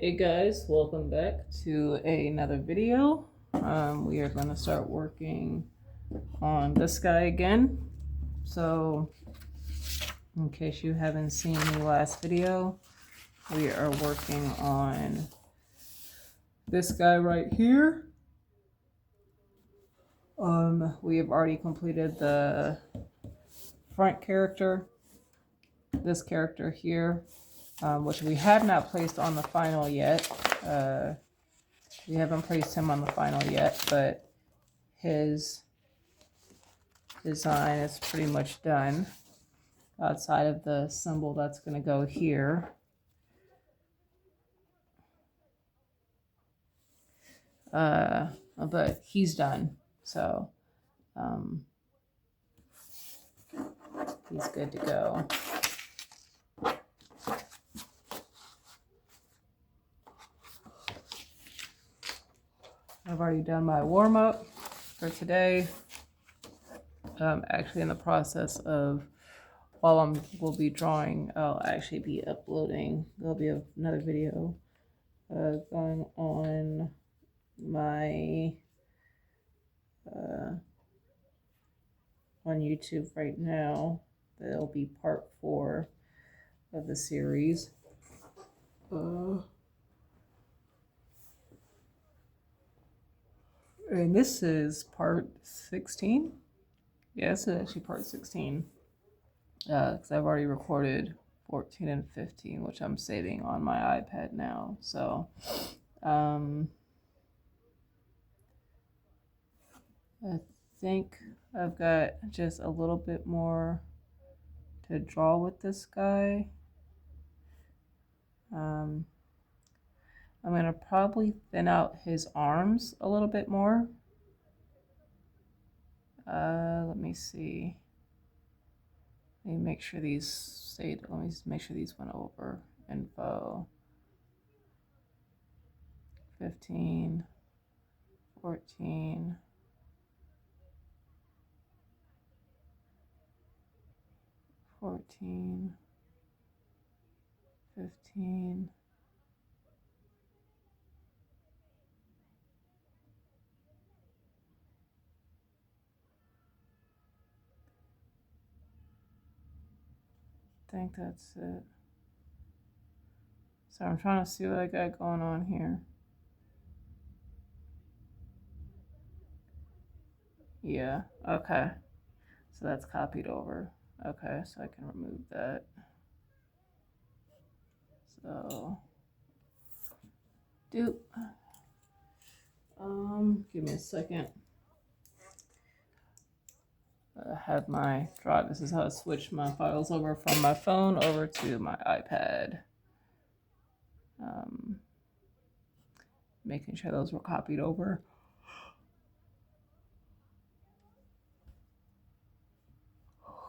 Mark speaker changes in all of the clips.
Speaker 1: Hey guys, welcome back to another video. We are going to start working on this guy again. So, in case you haven't seen the last video, we are working on this guy right here. We have already completed the front character, this character here, which we have not placed on the final yet. We haven't placed him on the final yet, but his design is pretty much done outside of the symbol that's going to go here. But he's done, so he's good to go. I've already done my warm-up for today. Actually in the process of, while we'll be drawing, I'll actually be uploading, there'll be another video going on my on YouTube right now. That'll be part 4 of the series. And this is part 16. Yeah, this is actually part 16. Because I've already recorded 14 and 15, which I'm saving on my iPad now. So, I think I've got just a little bit more to draw with this guy. I'm going to probably thin out his arms a little bit more. Let me see. Let me make sure these stayed. Let me make sure these went over. Info. 15, 14, 14, 15. I think that's it. So I'm trying to see what I got going on here. Yeah, okay. So that's copied over. Okay, so I can remove that. So, give me a second. I have my drive. This is how I switch my files over from my phone over to my iPad. Making sure those were copied over.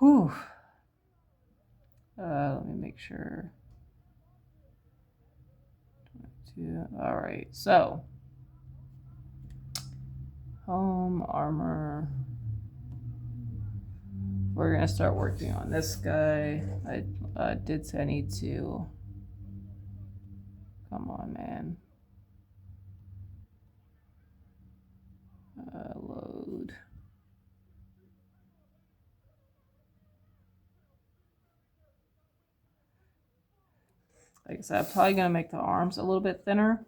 Speaker 1: Whew. Let me make sure. All right, so home armor. We're gonna start working on this guy. I did say I need to. Come on, man. Load. Like I said, I'm probably gonna make the arms a little bit thinner.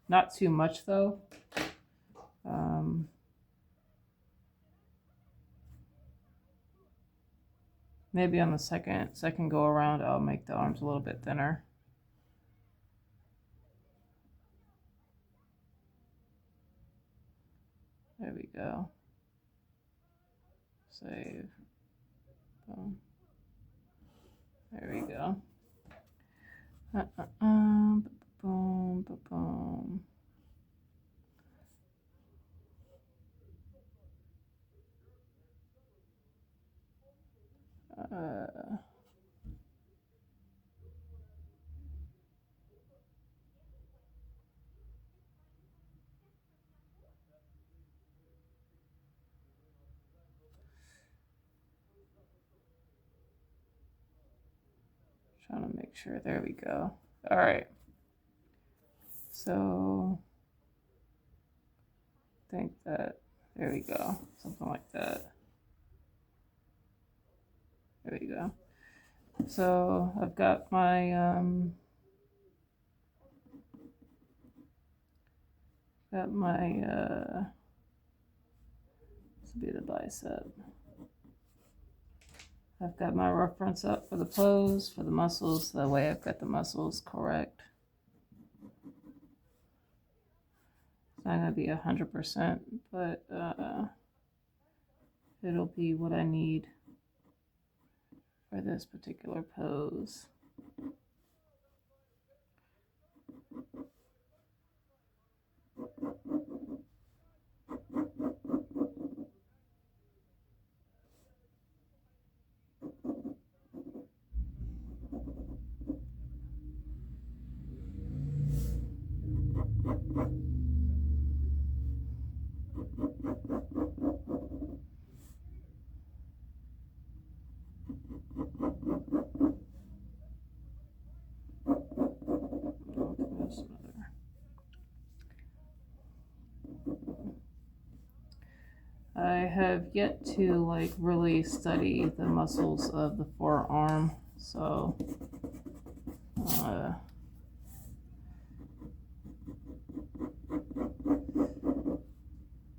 Speaker 1: Not too much though. Maybe on the second go around, I'll make the arms a little bit thinner. There we go. Save. Boom. There we go. Boom, boom. Trying to make sure. There we go. All right. So I think that, there we go, something like that. There we go. So I've got my this will be the bicep. I've got my reference up for the pose, for the muscles, that way I've got the muscles correct. It's not gonna be 100%, but it'll be what I need for this particular pose. I have yet to like really study the muscles of the forearm, so at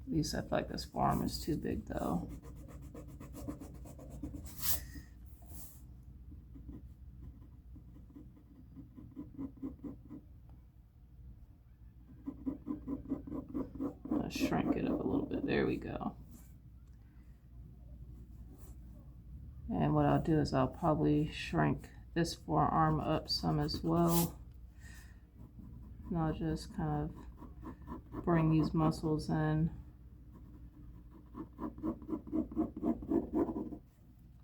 Speaker 1: least I feel like this forearm is too big though. I'm gonna shrink it up a little bit. There we go. And what I'll do is I'll probably shrink this forearm up some as well. And I'll just kind of bring these muscles in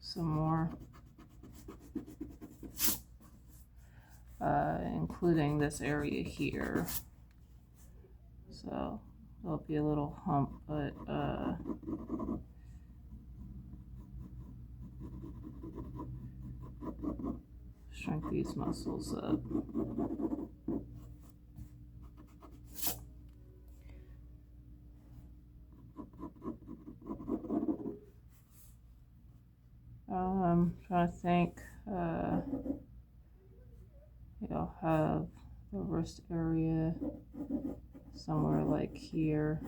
Speaker 1: some more, including this area here. So there'll be a little hump, but shrink these muscles up. I'm trying to think. You'll have the wrist area somewhere like here.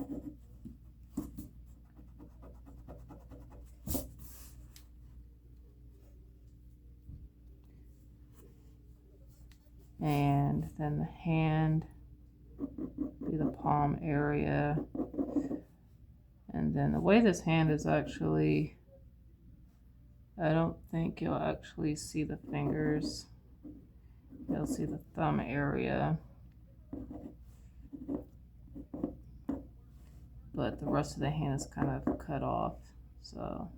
Speaker 1: And then the hand be the palm area. And then the way this hand is actually, I don't think you'll actually see the fingers. You'll see the thumb area. But the rest of the hand is kind of cut off. So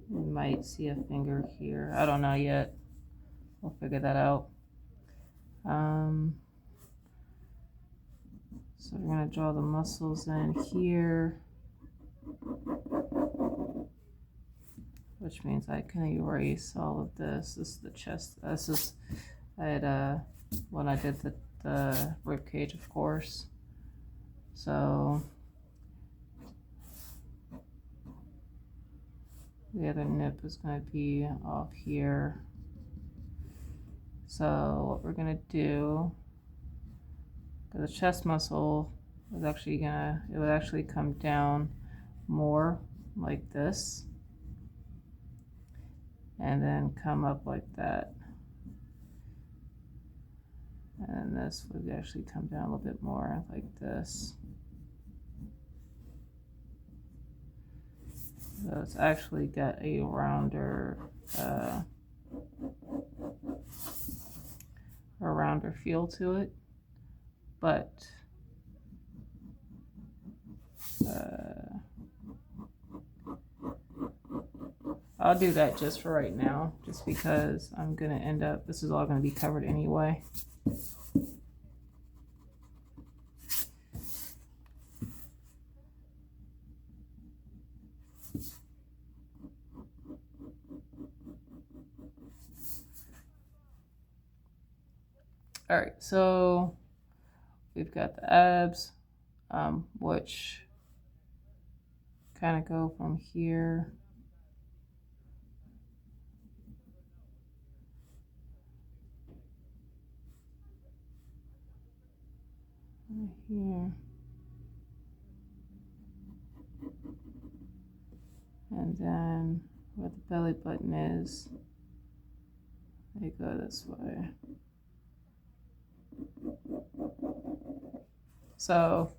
Speaker 1: you might see a finger here. I don't know yet. We'll figure that out. So we're going to draw the muscles in here, which means I can erase all of this. This is the chest. This is, I had when I did the rib cage, of course. So the other nip is going to be off here. So what we're going to do, the chest muscle is actually it would actually come down more like this and then come up like that. And this would actually come down a little bit more like this. So it's actually got a rounder feel to it, but I'll do that just for right now, just because I'm gonna end up, this is all gonna be covered anyway. All right, so we've got the abs, which kind of go from here right here, and then where the belly button is, they go this way. So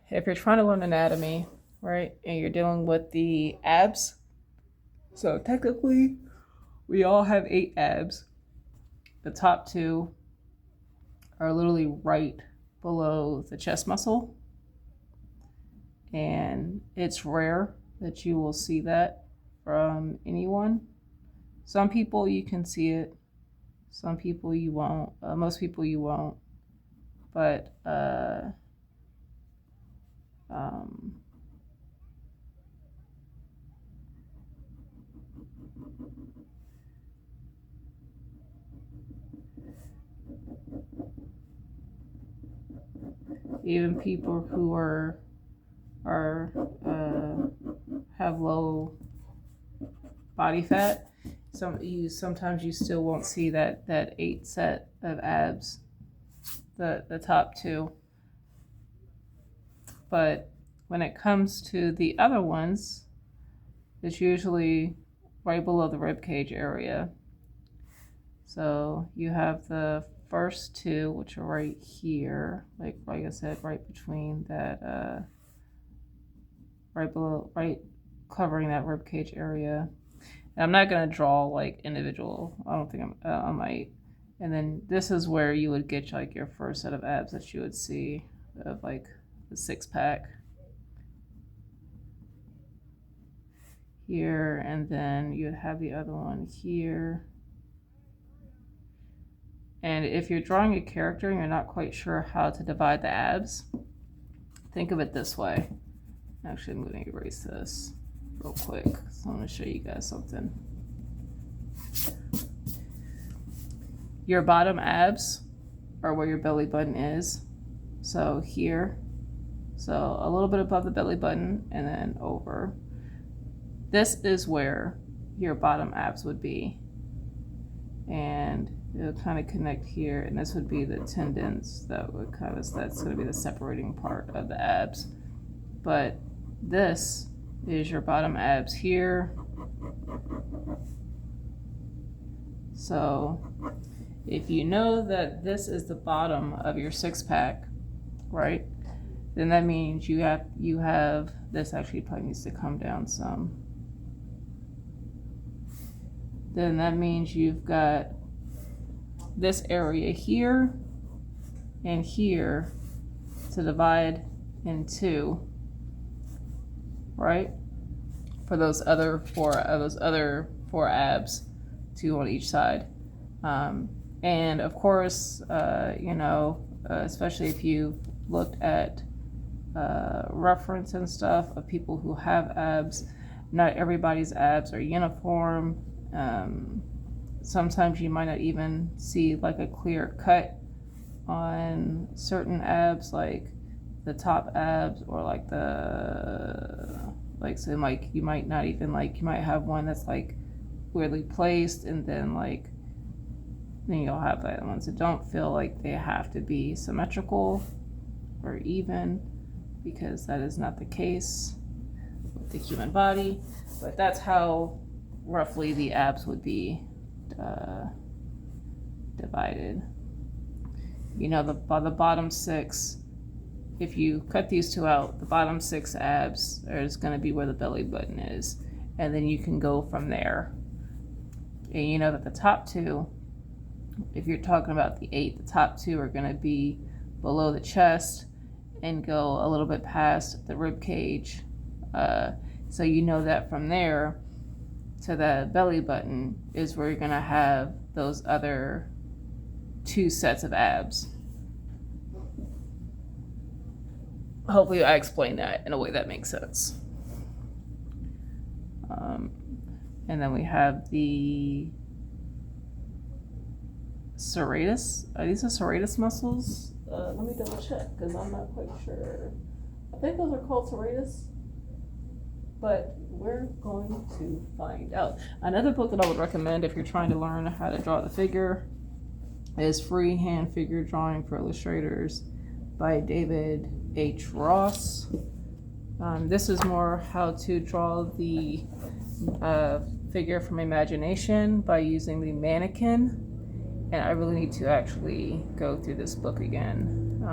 Speaker 1: if you're trying to learn anatomy, right, and you're dealing with the abs, so technically we all have 8 abs. The top 2 are literally right below the chest muscle, and it's rare that you will see that from anyone. Some people you can see it, some people you won't, most people you won't, but even people who are have low body fat, sometimes you still won't see that 8 set of abs, the top 2. But when it comes to the other ones, it's usually right below the rib cage area. So you have the first 2, which are right here, like I said, right between that, right below, right covering that rib cage area. And I'm not gonna draw like individual. I don't think I might. And then this is where you would get like your first set of abs that you would see of like the 6-pack here, and then you'd have the other one here. And if you're drawing a character and you're not quite sure how to divide the abs, think of it this way. Actually, I'm going to erase this real quick, so I'm going to show you guys something. Your bottom abs are where your belly button is. So here, so a little bit above the belly button and then over. This is where your bottom abs would be. And it'll kind of connect here, and this would be the tendons that would kind of, that's going to be the separating part of the abs. But this is your bottom abs here. So if you know that this is the bottom of your 6-pack, right, then that means you have this actually probably needs to come down some. Then that means you've got this area here and here to divide in 2, right? For those other 4 abs, 2 on each side. And of course, especially if you looked at reference and stuff of people who have abs, not everybody's abs are uniform. Sometimes you might not even see like a clear cut on certain abs, like the top abs, or like so like you might not even you might have one that's like weirdly placed, and then you'll have the ones that don't feel like they have to be symmetrical or even, because that is not the case with the human body. But that's how roughly the abs would be divided. The bottom 6, if you cut these 2 out, the bottom 6 abs is going to be where the belly button is, and then you can go from there. And you know that the top 2, if you're talking about the 8, the top 2 are going to be below the chest and go a little bit past the rib cage. So you know that from there to the belly button is where you're going to have those other 2 sets of abs. Hopefully I explained that in a way that makes sense. And then we have the serratus. Are these the serratus muscles? Let me double check because I'm not quite sure. I think those are called serratus, but we're going to find out. Another book that I would recommend if you're trying to learn how to draw the figure is Freehand Figure Drawing for Illustrators by David H. Ross. This is more how to draw the figure from imagination by using the mannequin. And I really need to actually go through this book again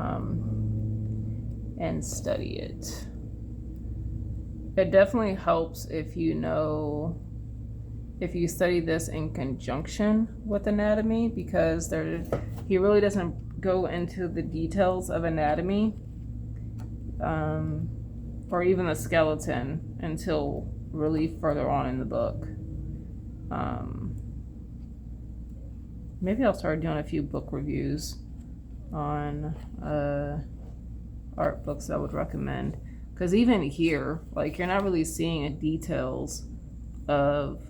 Speaker 1: and study it. It definitely helps if you study this in conjunction with anatomy, because he really doesn't go into the details of anatomy or even the skeleton until really further on in the book. Maybe I'll start doing a few book reviews on art books I would recommend. Because even here, like, you're not really seeing the details of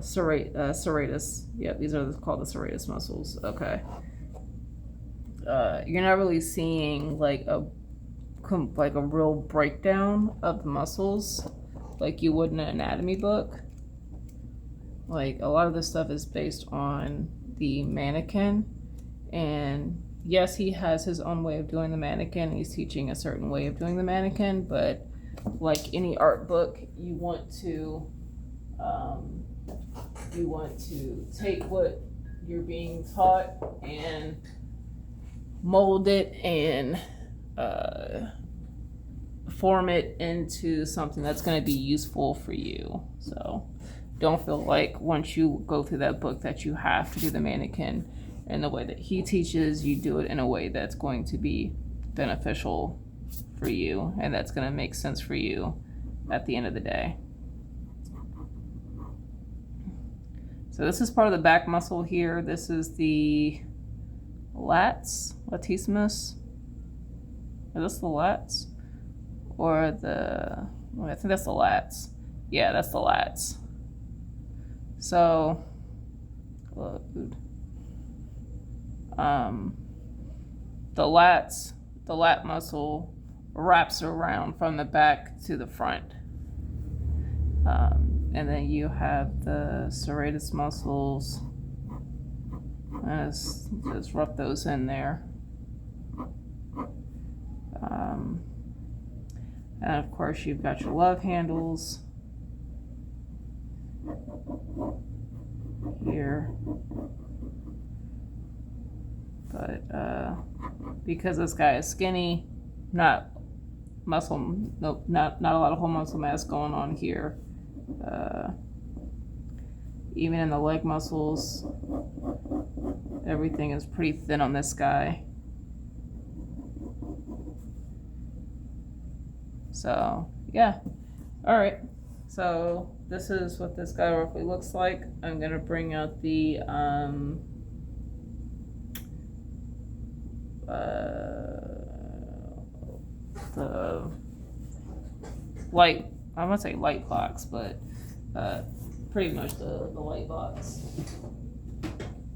Speaker 1: serratus. Yeah, these are called the serratus muscles. Okay. You're not really seeing like a real breakdown of the muscles like you would in an anatomy book. Like, a lot of this stuff is based on the mannequin, and yes, he has his own way of doing the mannequin. He's teaching a certain way of doing the mannequin, but like any art book, you want to take what you're being taught and mold it and form it into something that's going to be useful for you. So don't feel like once you go through that book that you have to do the mannequin in the way that he teaches. You do it in a way that's going to be beneficial for you and that's going to make sense for you at the end of the day. So this is part of the back muscle here. This is the latissimus. Is this the lats? Or the, I think that's the lats. Yeah, that's the lats. So, the lat muscle wraps around from the back to the front. And then you have the serratus muscles. Let's rub those in there. And of course you've got your love handles here. But because this guy is skinny, not a lot of whole muscle mass going on here. Even in the leg muscles, everything is pretty thin on this guy. So yeah, all right. So this is what this guy roughly looks like. I'm gonna bring out the light, I won't say light box, but pretty much the light box,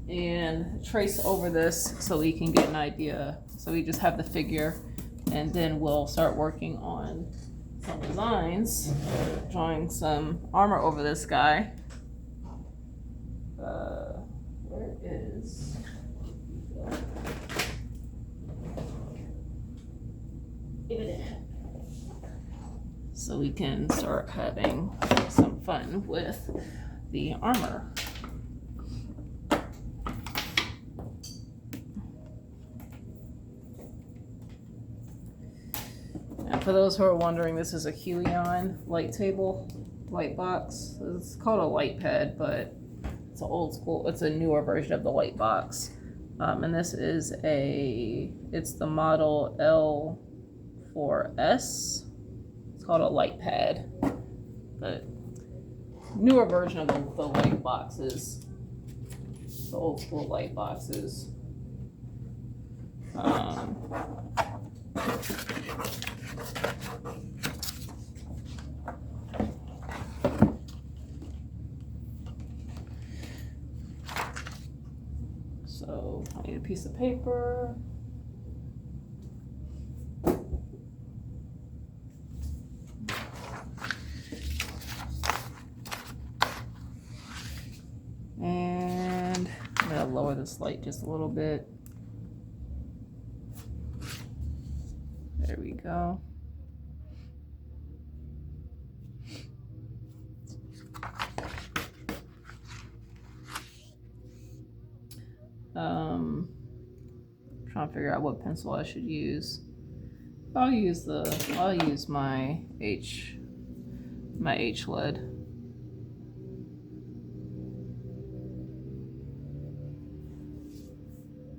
Speaker 1: and trace over this so we can get an idea. So we just have the figure, and then we'll start working on some designs, drawing some armor over this guy. Where is so we can start having some fun with the armor. And for those who are wondering, this is a Huion light box. It's called a light pad, but it's an old school, it's a newer version of the light box. And this is it's the model L4S. It's called a light pad, but newer version of the light boxes, the old school light boxes. So I need a piece of paper. And I'm gonna lower this light just a little bit. There we go. Trying to figure out what pencil I should use. I'll use my H lead.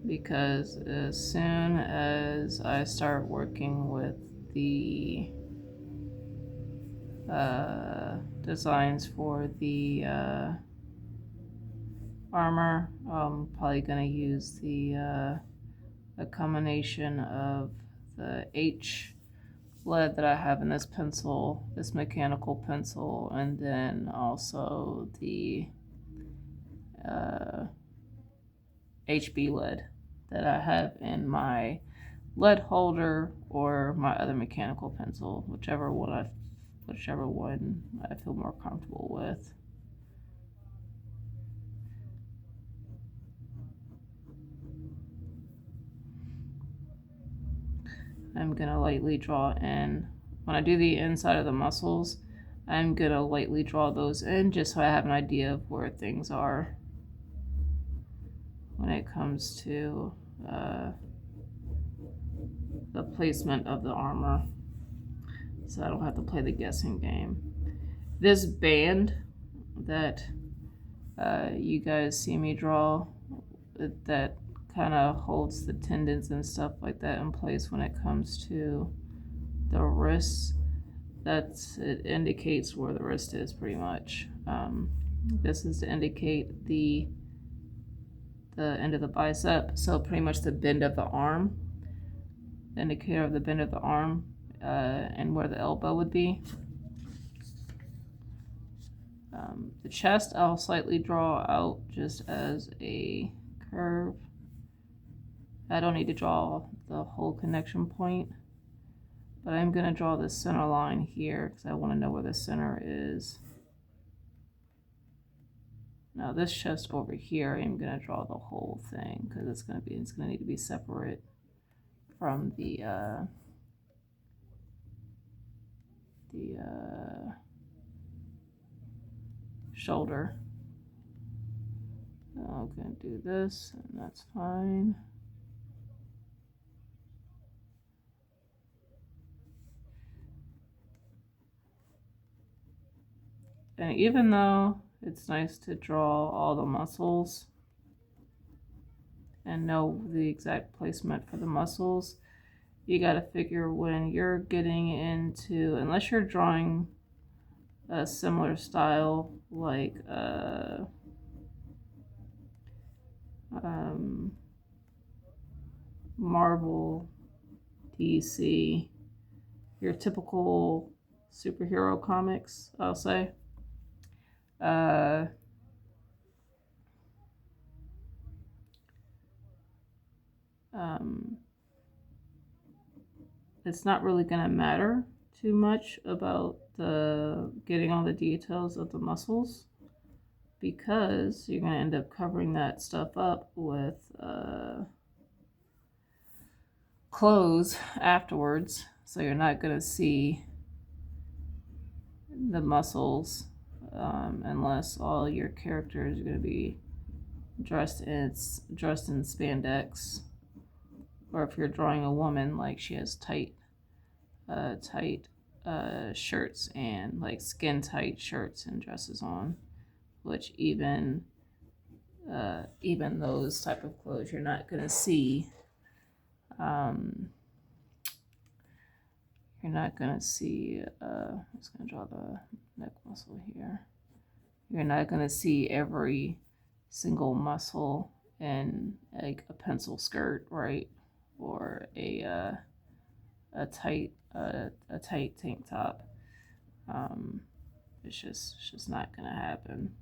Speaker 1: Because as soon as I start working with the designs for the armor, I'm probably gonna use a combination of the H lead that I have in this pencil, this mechanical pencil, and then also the HB lead that I have in my lead holder or my other mechanical pencil, whichever one I feel more comfortable with. I'm gonna lightly draw in. When I do the inside of the muscles, I'm gonna lightly draw those in just so I have an idea of where things are when it comes to the placement of the armor, so I don't have to play the guessing game. This band that you guys see me draw, that kind of holds the tendons and stuff like that in place when it comes to the wrists, it indicates where the wrist is pretty much. This is to indicate the end of the bicep, so pretty much the bend of the arm, the indicator of the bend of the arm, and where the elbow would be. The chest I'll slightly draw out just as a curve. I don't need to draw the whole connection point, but I'm going to draw the center line here because I want to know where the center is. Now this chest over here, I'm going to draw the whole thing because it's going to need to be separate from the shoulder. I'm going to do this, and that's fine. And even though it's nice to draw all the muscles and know the exact placement for the muscles, you got to figure when you're getting into, unless you're drawing a similar style like Marvel, DC, your typical superhero comics, I'll say. It's not really going to matter too much about getting all the details of the muscles, because you're going to end up covering that stuff up with clothes afterwards, so you're not going to see the muscles unless all your characters are going to be dressed in spandex, or if you're drawing a woman, like she has tight shirts and like skin tight shirts and dresses on, which even those type of clothes you're not going to see. You're not going to see, I'm just going to draw the neck muscle here. You're not going to see every single muscle in like a pencil skirt, right? Or a tight tank top. It's just not going to happen.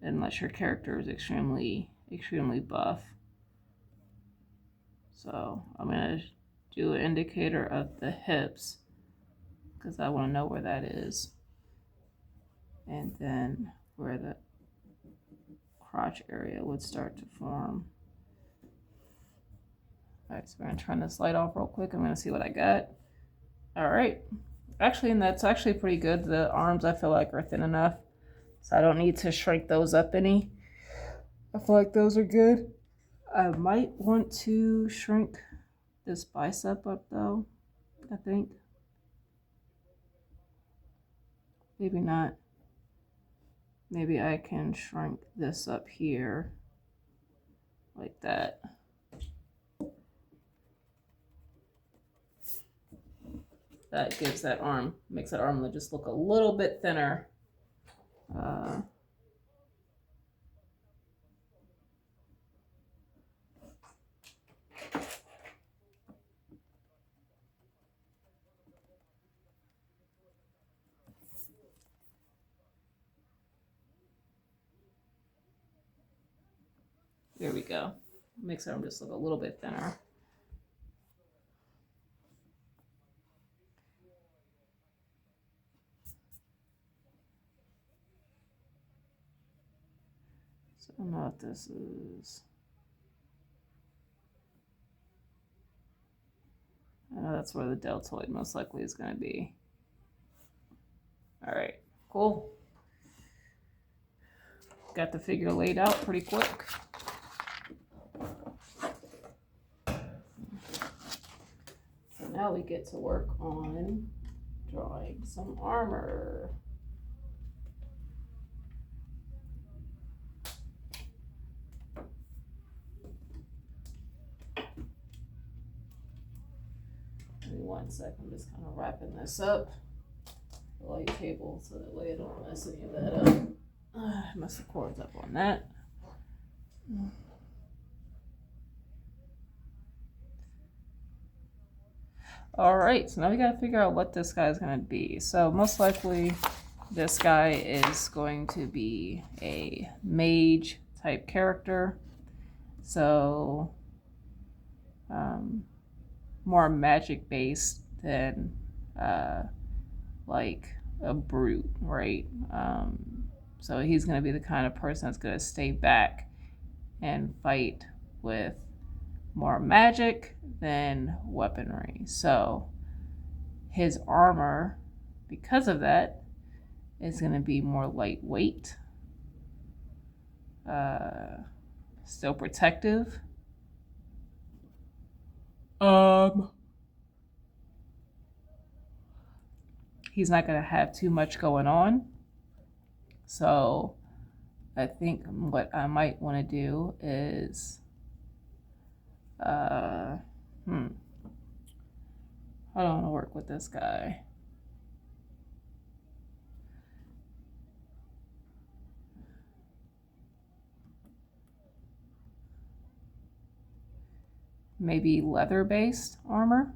Speaker 1: unless your character is extremely buff. So I'm going to do an indicator of the hips because I want to know where that is. And then where the crotch area would start to form. All right, so we're going to turn this light off real quick. I'm going to see what I got. All right. Actually, and that's actually pretty good. The arms I feel like are thin enough, so I don't need to shrink those up any. I feel like those are good. I might want to shrink this bicep up though, I think. Maybe not. Maybe I can shrink this up here like that. That gives that arm, makes that arm just look a little bit thinner. There we go. Makes that arm just look a little bit thinner. So I don't know what this is. I know that's where the deltoid most likely is going to be. All right, cool. Got the figure laid out pretty quick. So now we get to work on drawing some armor. Give me 1 second, I'm just kind of wrapping this up. The light table so that way I don't mess any of that up. Mess the cords up on that. All right, so now we got to figure out what this guy is going to be. So most likely this guy is going to be a mage type character. So more magic based than like a brute, right? So he's going to be the kind of person that's going to stay back and fight with more magic than weaponry. So his armor, because of that, is going to be more lightweight, still protective. He's not going to have too much going on. So I think what I might want to do is I don't want to work with this guy. Maybe leather-based armor.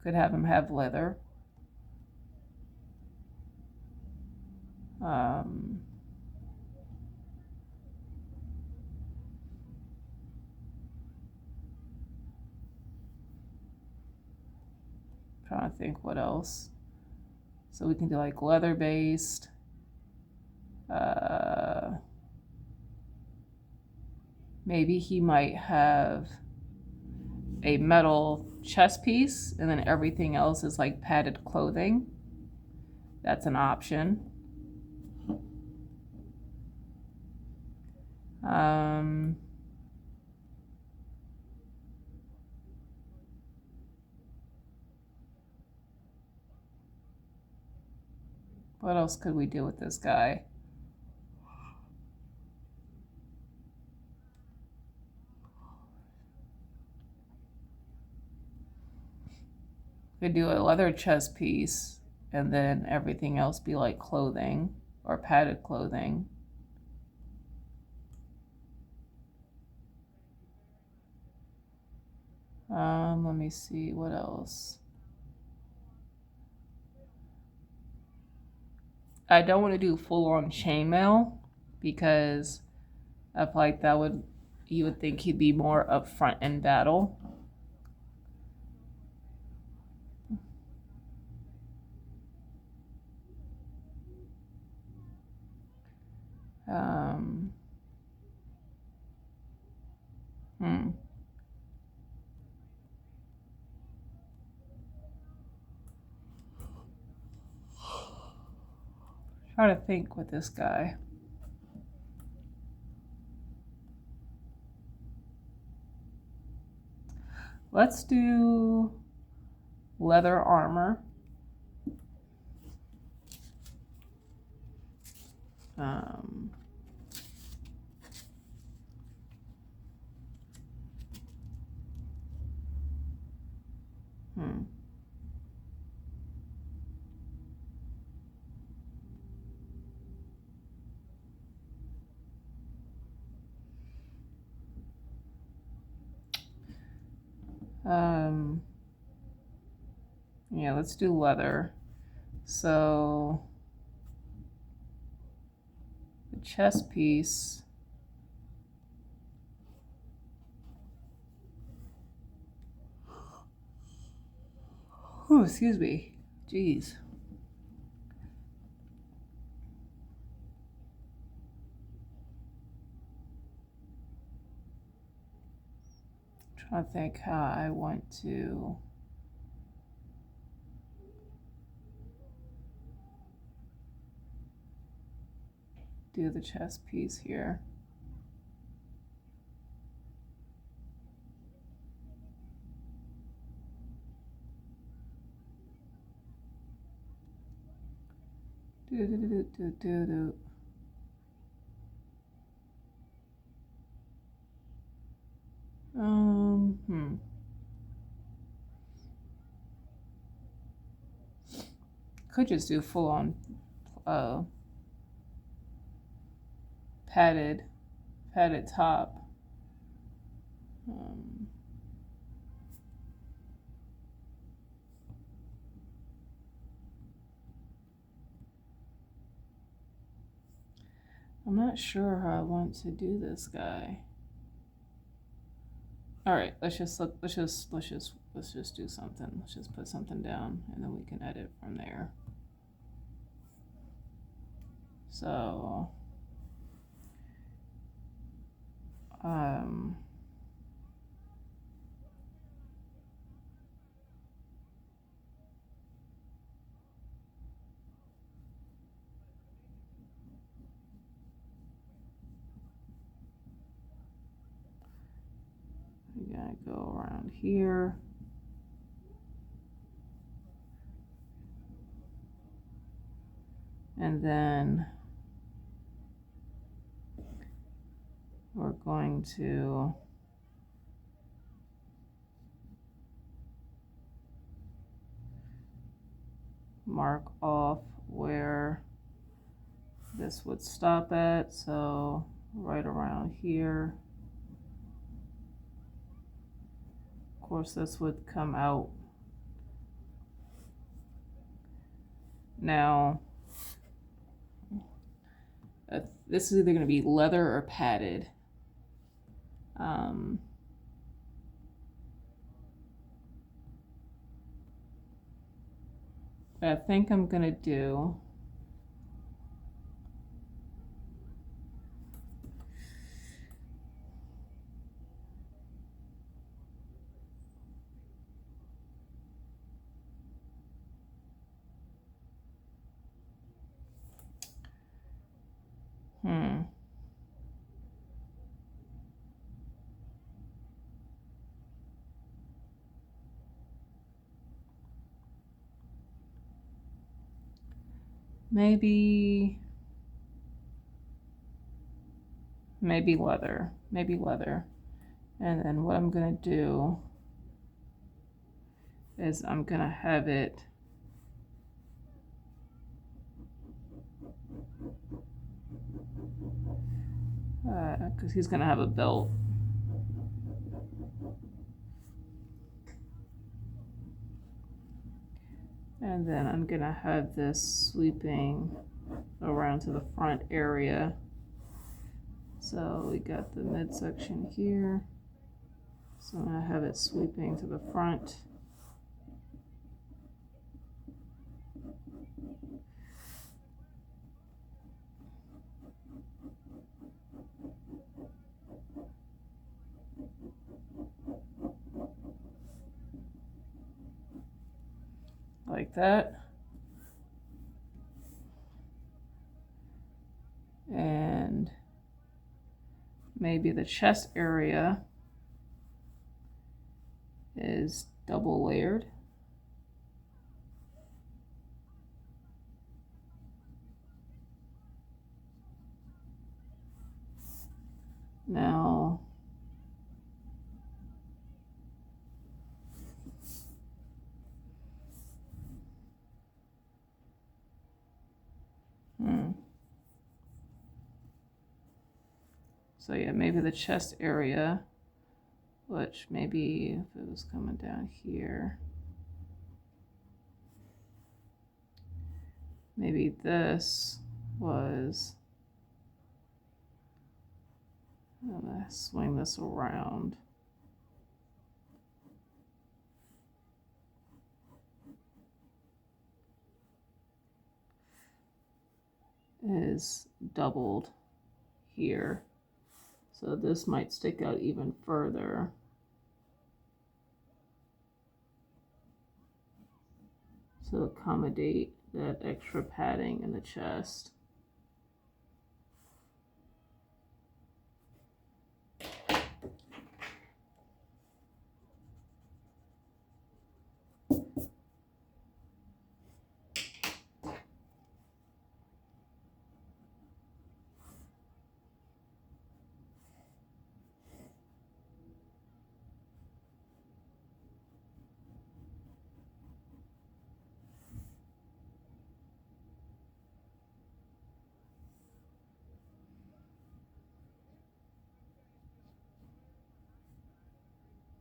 Speaker 1: Could have him have leather. Trying to think what else. So we can do like leather-based. Maybe he might have a metal chest piece and then everything else is like padded clothing. That's an option. What else could we do with this guy? Could do a leather chest piece and then everything else be like clothing or padded clothing. Let me see what else. I don't want to do full-on chainmail because I feel like you would think he'd be more upfront in battle. Hmm. Try to think with this guy. Let's do leather armor. Yeah, let's do leather. So the chest piece. Oh, excuse me. Jeez. Trying to think how I want to do the chest piece here. Could just do full on padded top. I'm not sure how I want to do this guy. All right, let's just do something. Let's just put something down, and then we can edit from there. So, we gotta go around here. And then we're going to mark off where this would stop at. So right around here. Of course, this would come out. Now, this is either going to be leather or padded. What I think I'm going to do maybe leather. And then what I'm going to do is I'm going to have it because he's going to have a belt. And then I'm going to have this sweeping around to the front area. So we got the midsection here. So I'm going to have it sweeping to the front. Like that. And maybe the chest area is double layered. Now, so yeah, maybe the chest area, which maybe if it was coming down here, maybe this was, I'm gonna swing this around. Is doubled here. So this might stick out even further. To accommodate that extra padding in the chest.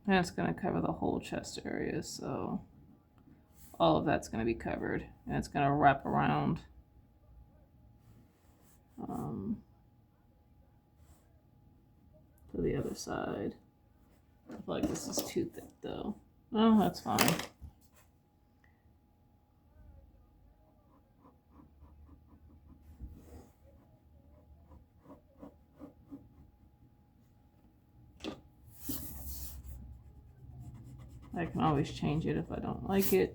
Speaker 1: And it's going to cover the whole chest area, so all of that's going to be covered. And it's going to wrap around to the other side. I feel like this is too thick though. Oh, that's fine. I can always change it if I don't like it.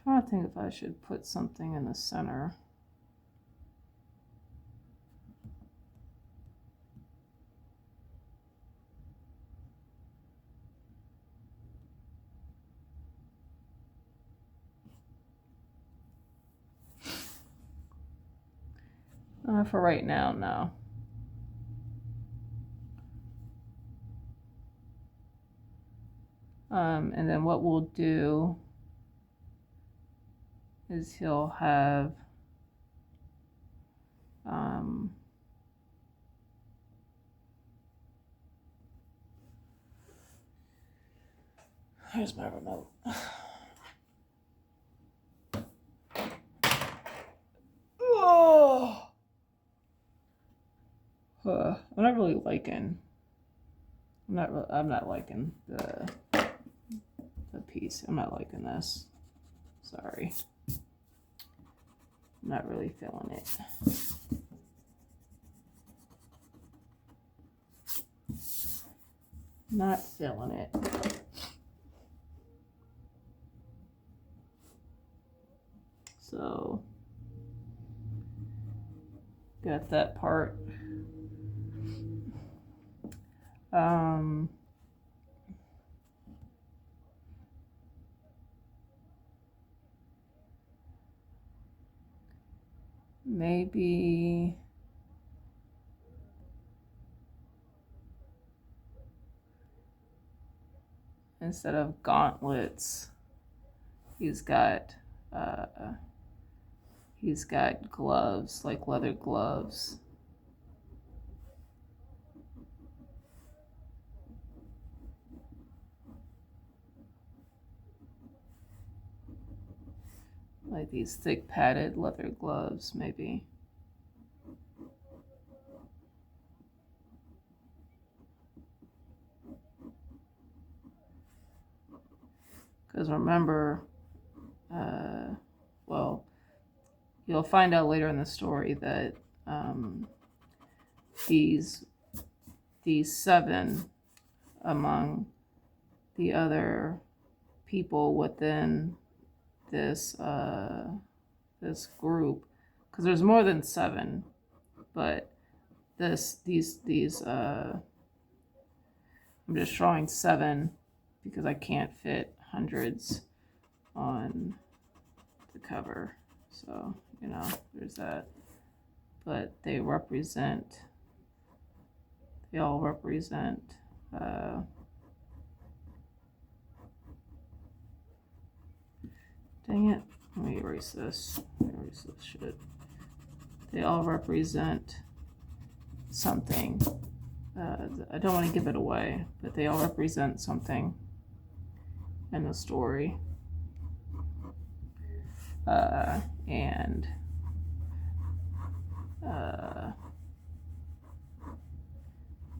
Speaker 1: I'm trying to think if I should put something in the center. For right now, no. And then what we'll do is he'll have here's my remote. Oh, I'm not really liking. I'm not liking the piece. I'm not liking this. Sorry. I'm not really feeling it. Not feeling it. So got that part. Maybe instead of gauntlets, he's got gloves, like leather gloves. Like these thick padded leather gloves, maybe. Because remember, well, you'll find out later in the story that these 7 among the other people within this this group, because there's more than 7, but these I'm just drawing 7 because I can't fit hundreds on the cover, so you know there's that. But they all represent dang it, let me erase this. Shit. They all represent something. I don't want to give it away, but they all represent something in the story. And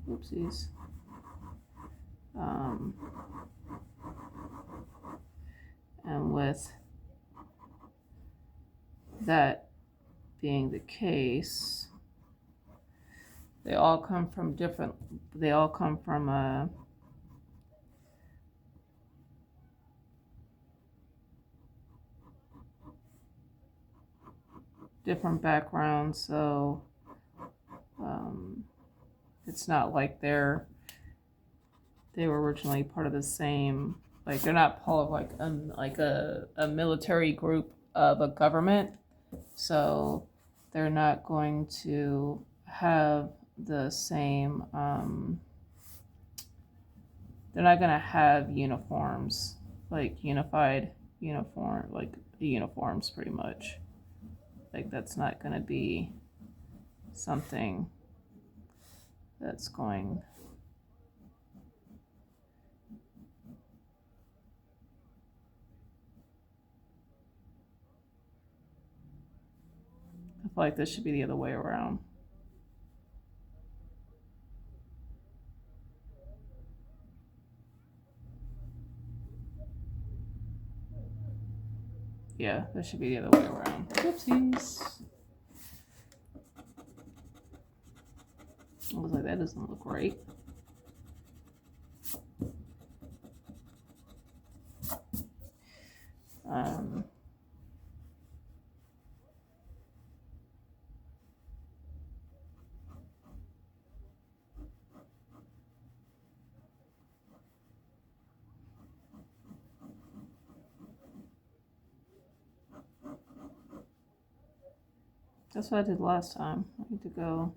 Speaker 1: oopsies. And with that being the case, they all come from different backgrounds, so it's not like they were originally part of the same, like they're not part of like a military group of a government, so they're not going to have the same they're not going to have uniforms, like unified uniform, like the uniforms pretty much. Like that's not going to be something that's going I feel like this should be the other way around. Yeah, this should be the other way around. Whoopsies. I was like, that doesn't look right. That's what I did last time. I need to go,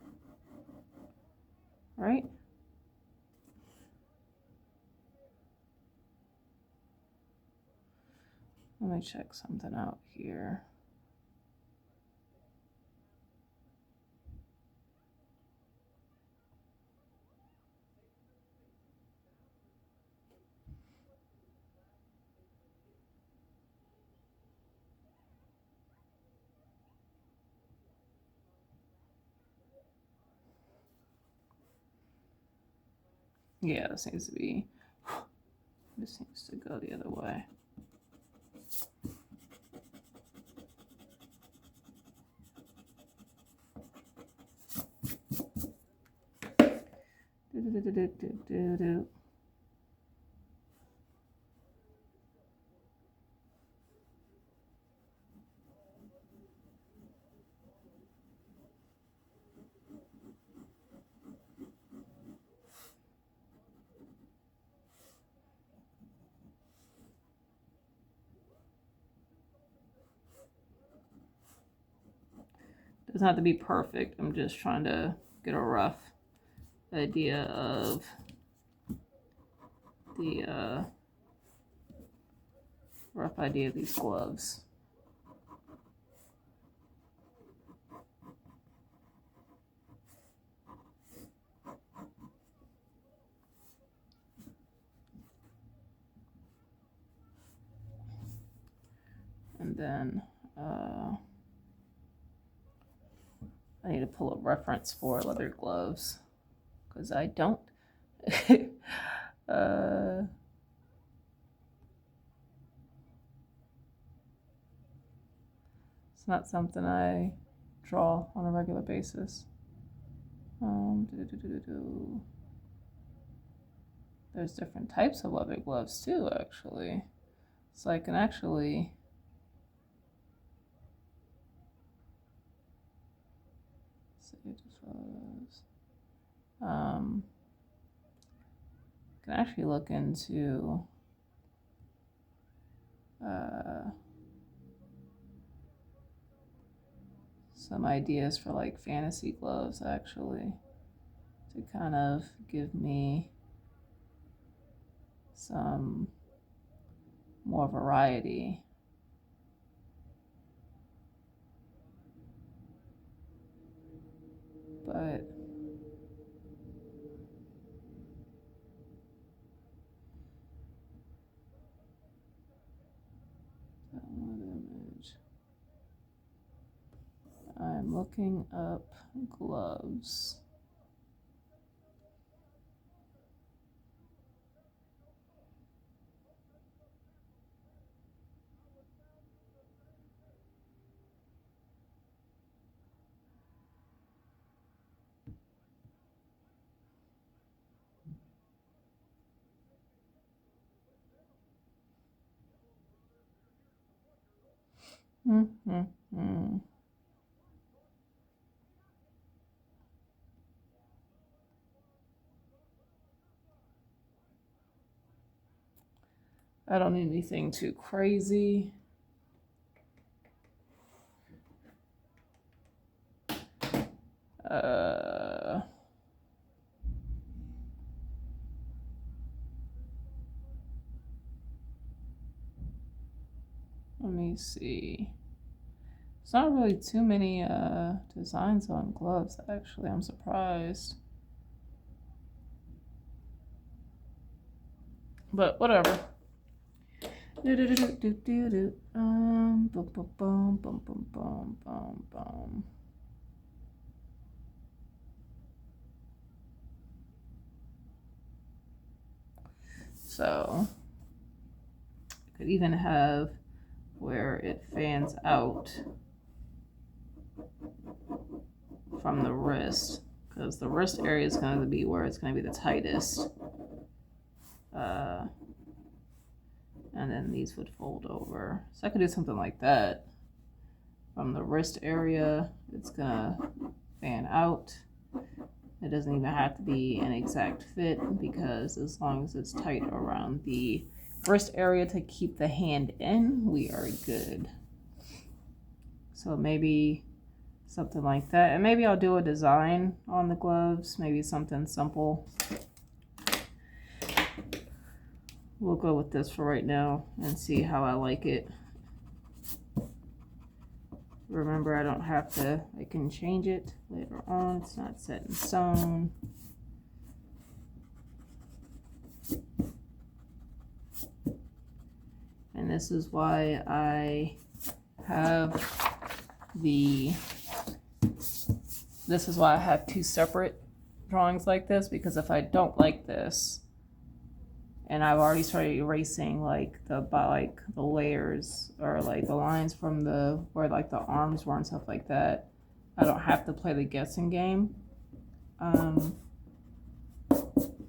Speaker 1: right? Let me check something out here. Yeah, this needs to go the other way. doesn't have to be perfect. I'm just trying to get a rough idea of the rough idea of these gloves. And then I need to pull a reference for leather gloves because I don't. It's not something I draw on a regular basis. There's different types of leather gloves too, actually. So I can actually can actually look into some ideas for like fantasy gloves, actually, to kind of give me some more variety. But I'm looking up gloves. I don't need anything too crazy. Let me see. It's not really too many designs on gloves, actually. I'm surprised. But whatever. So I could even have where it fans out from the wrist, because the wrist area is going to be where it's going to be the tightest. And then these would fold over. So I could do something like that. From the wrist area, it's gonna fan out. It doesn't even have to be an exact fit, because as long as it's tight around the wrist area to keep the hand in, we are good. So maybe something like that. And maybe I'll do a design on the gloves, maybe something simple. We'll go with this for right now and see how I like it. Remember, I don't have to, I can change it later on. It's not set in stone. And this is why I have two separate drawings like this, because if I don't like this, and I've already started erasing like the layers or like the lines from where like the arms were and stuff like that, I don't have to play the guessing game.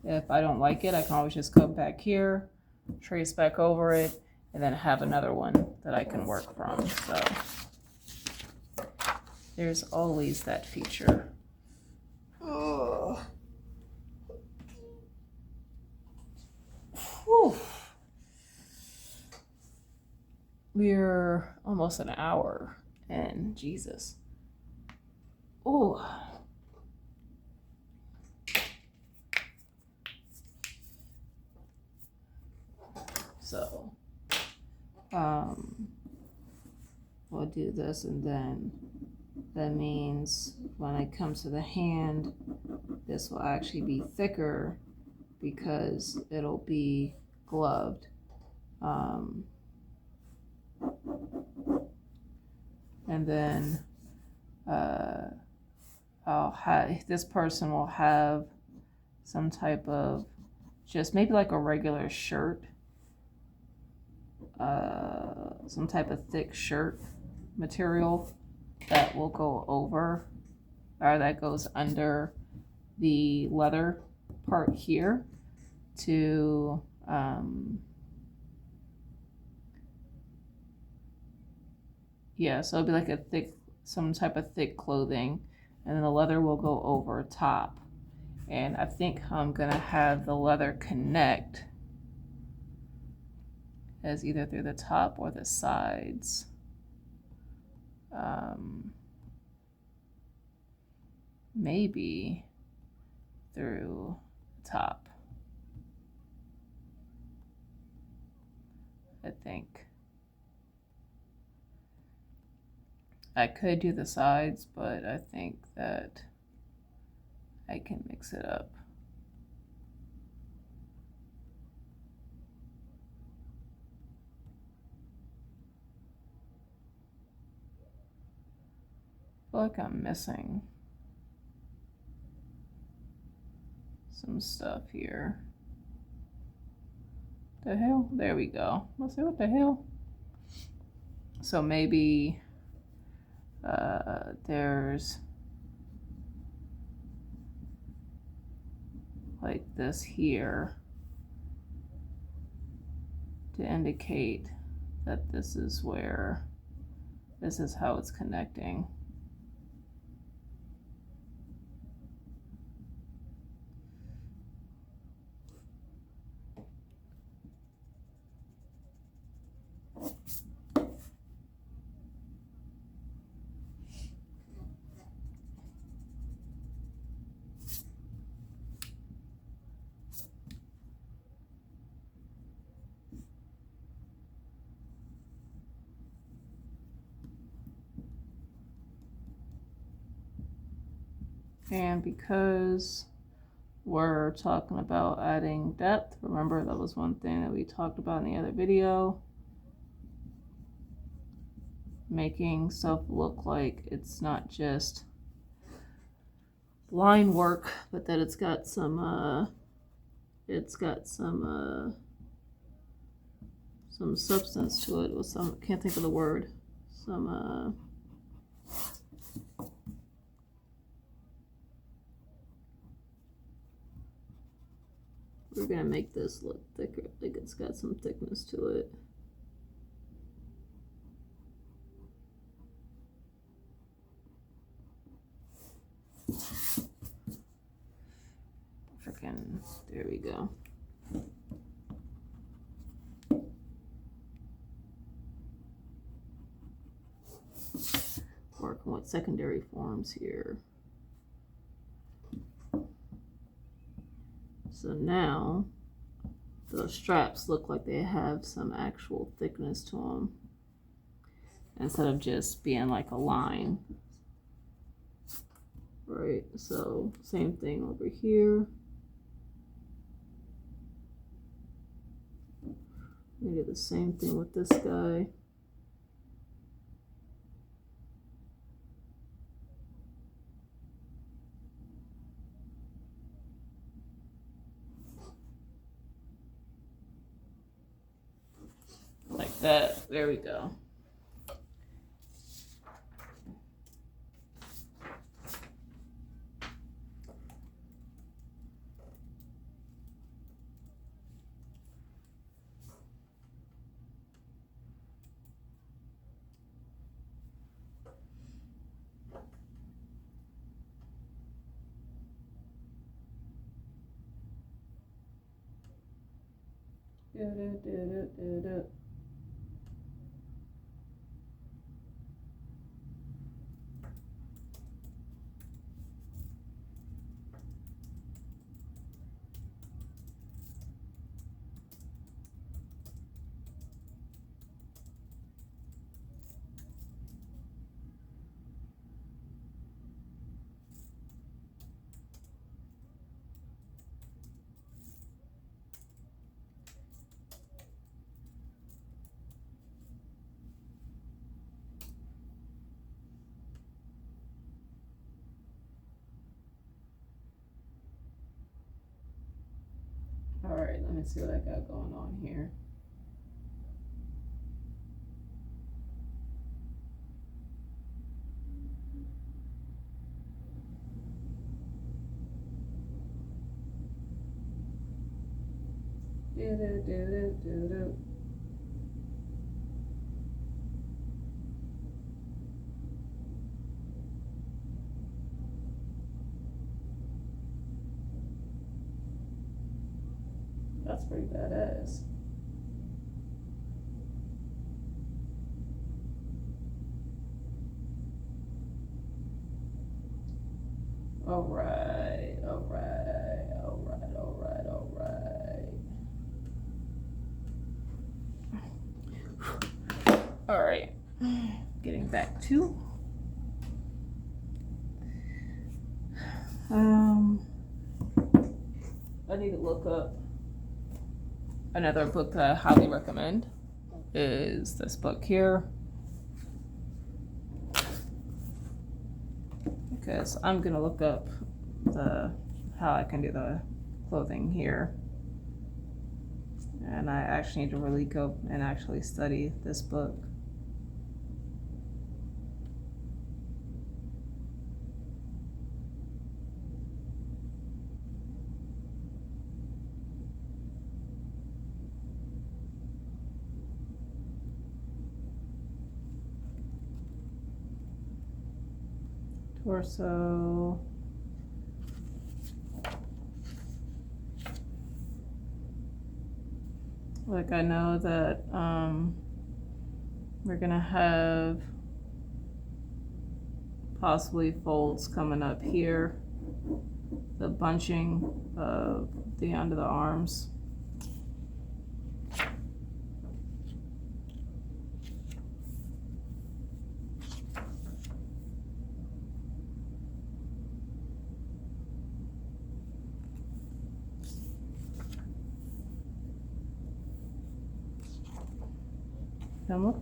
Speaker 1: If I don't like it, I can always just come back here, trace back over it, and then have another one that I can work from. So there's always that feature. Ugh. Whew. We're almost an hour, and Jesus. Oh. So, we'll do this, and then that means when it comes to the hand, this will actually be thicker because it'll be gloved. And then this person will have some type of, just maybe like a regular shirt, some type of thick shirt material that will go over, or that goes under the leather part here to yeah, so it'll be like a thick, some type of thick clothing, and then the leather will go over top. And I think I'm gonna have the leather connect as either through the top or the sides. Maybe through the top, I think. I could do the sides, but I think that I can mix it up. I feel like I'm missing some stuff here. The hell? There we go. Let's see, what the hell? So maybe there's like this here to indicate that this is where, this is how it's connecting. And because we're talking about adding depth, remember that was one thing that we talked about in the other video, making stuff look like it's not just line work, but that it's got some substance to it, with some, can't think of the word, some we're gonna make this look thicker, like it's got some thickness to it. Freaking, there we go. Working with secondary forms here. So now those straps look like they have some actual thickness to them, instead of just being like a line. Right, so same thing over here. We do the same thing with this guy. Like that, there we go. let me see what I got going on here. That's pretty badass. All right, all right, all right, all right, all right. All right, getting back to I need to look up another book that I highly recommend is this book here, because I'm gonna look up how I can do the clothing here, and I actually need to really go and actually study this book. Torso. Like, I know that we're gonna have possibly folds coming up here, the bunching of the end of the arms.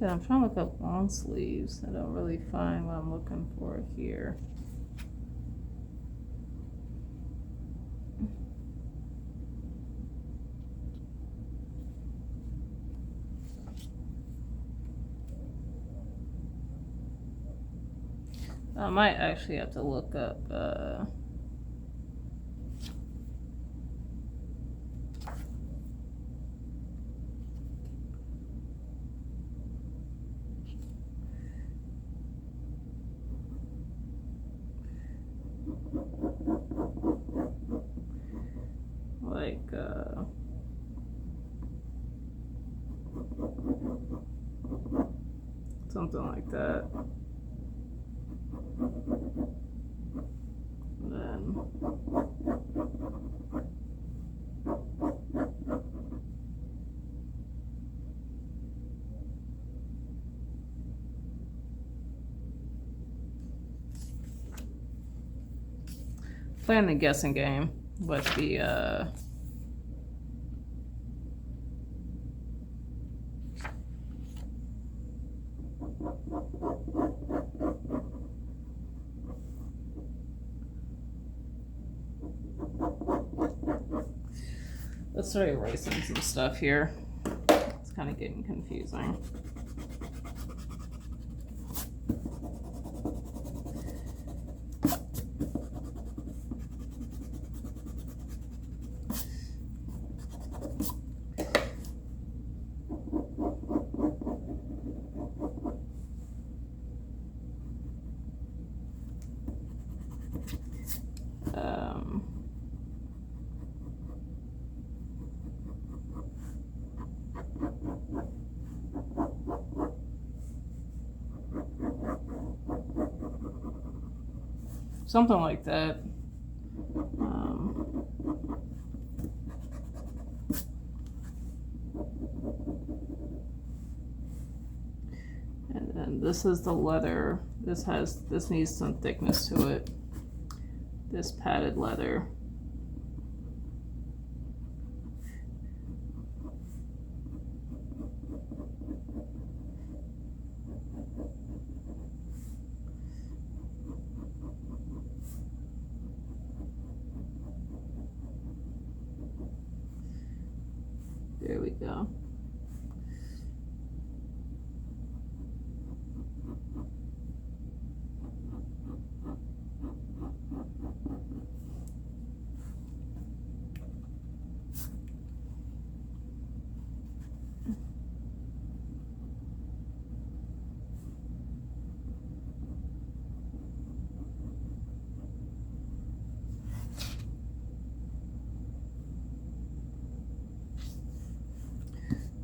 Speaker 1: I'm trying to look up long sleeves. I don't really find what I'm looking for here. I might actually have to look up something like that. And then playing the guessing game with the let's start erasing some stuff here. It's kind of getting confusing. Something like that. And then this is the leather. This needs some thickness to it. This padded leather. go.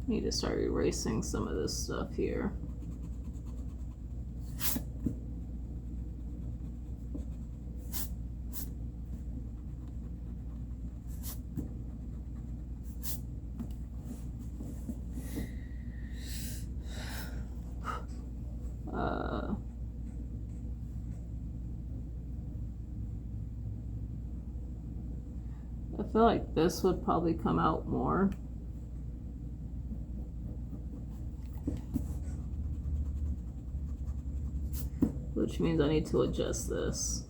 Speaker 1: Need to start erasing some of this stuff here. I feel like this would probably come out more. Which means I need to adjust this.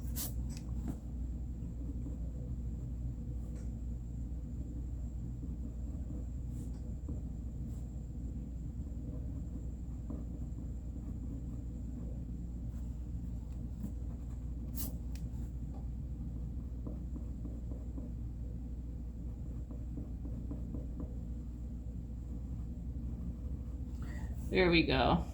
Speaker 1: There we go.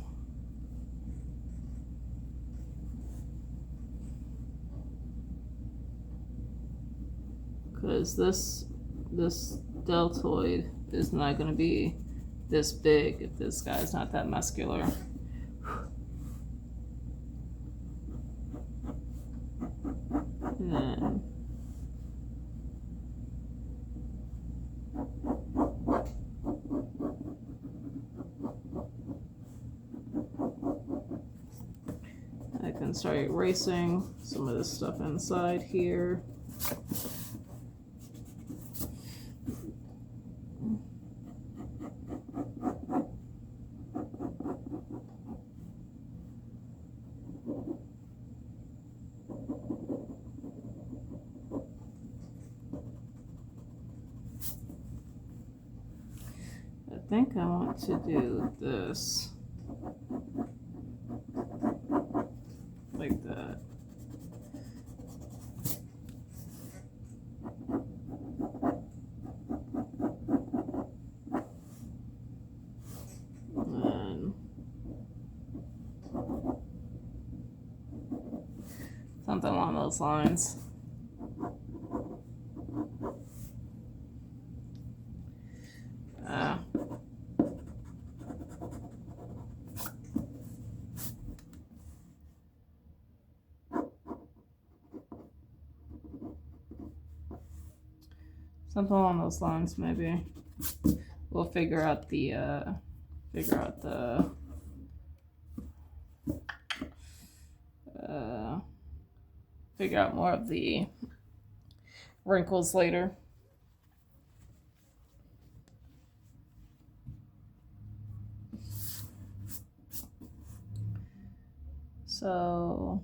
Speaker 1: Because this deltoid is not going to be this big if this guy's not that muscular. And then I can start erasing some of this stuff inside here. I think I want to do this like that. And something along those lines. Something along those lines, maybe. We'll figure out the figure out more of the wrinkles later. So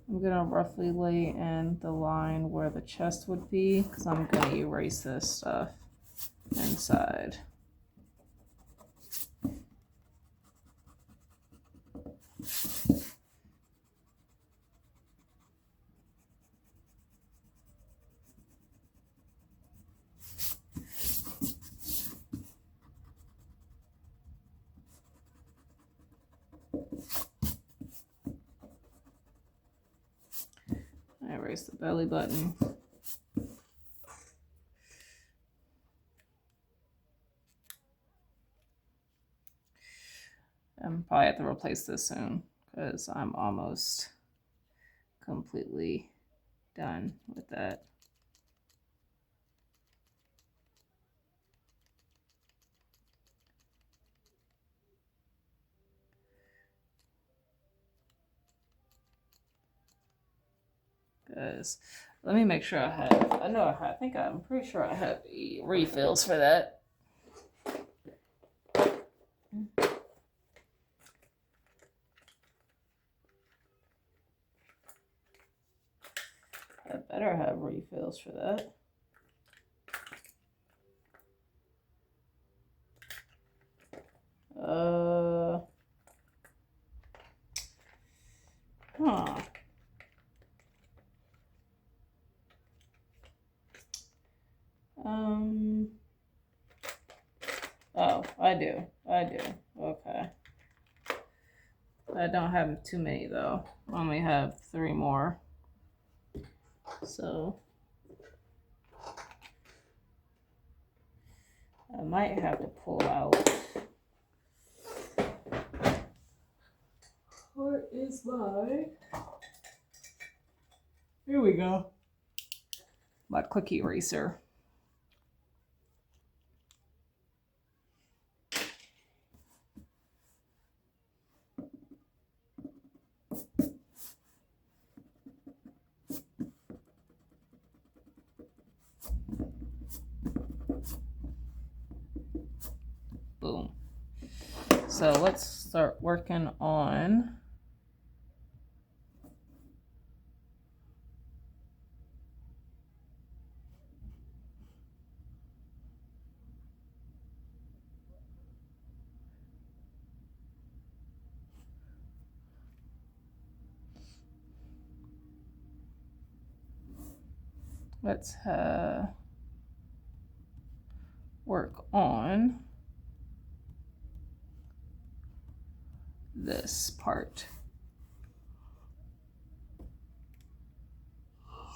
Speaker 1: I'm gonna roughly lay in the line where the chest would be, because I'm gonna erase this stuff inside. Erase the belly button. I'm probably have to replace this soon because I'm almost completely done with that. Because let me make sure I have, I'm pretty sure I have the refills for that. I better have refills for that. I do. Okay. I don't have too many though. I only have 3 more. So I might have to pull out. Where is my... Here we go. My quick eraser. Boom. So let's start working on let's work on this part.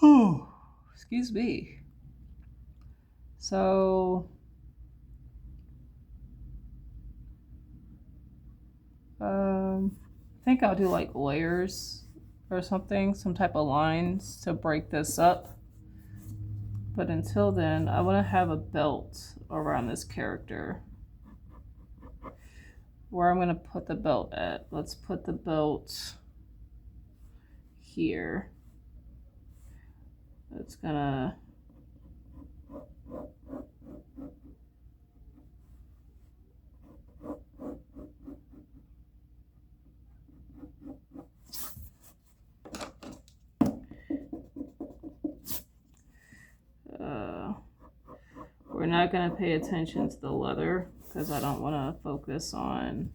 Speaker 1: Oh, excuse me. So I think I'll do like layers or something, some type of lines to break this up. But until then, I want to have a belt around this character. Where I'm going to put the belt at? Let's put the belt here. It's gonna... we're not going to pay attention to the leather because I don't want to focus on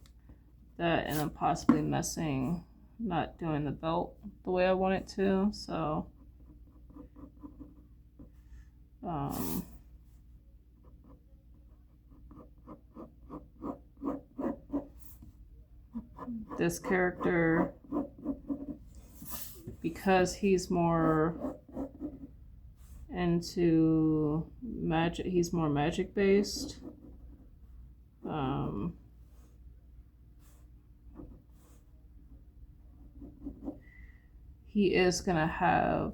Speaker 1: that and then possibly not doing the belt the way I want it to. So this character, because he's more into magic, he's more magic based. He is gonna have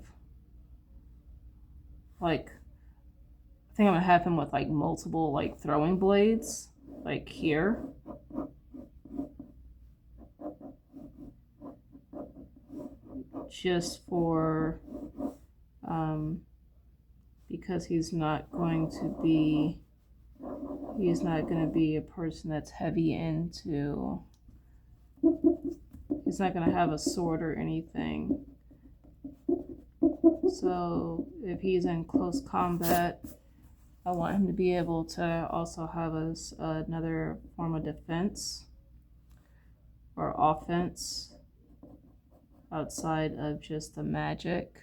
Speaker 1: like, I think I'm gonna have him with like multiple like throwing blades, like here. Just for because he's not going to be a person that's heavy into, he's not going to have a sword or anything. So if he's in close combat, I want him to be able to also have another form of defense or offense outside of just the magic.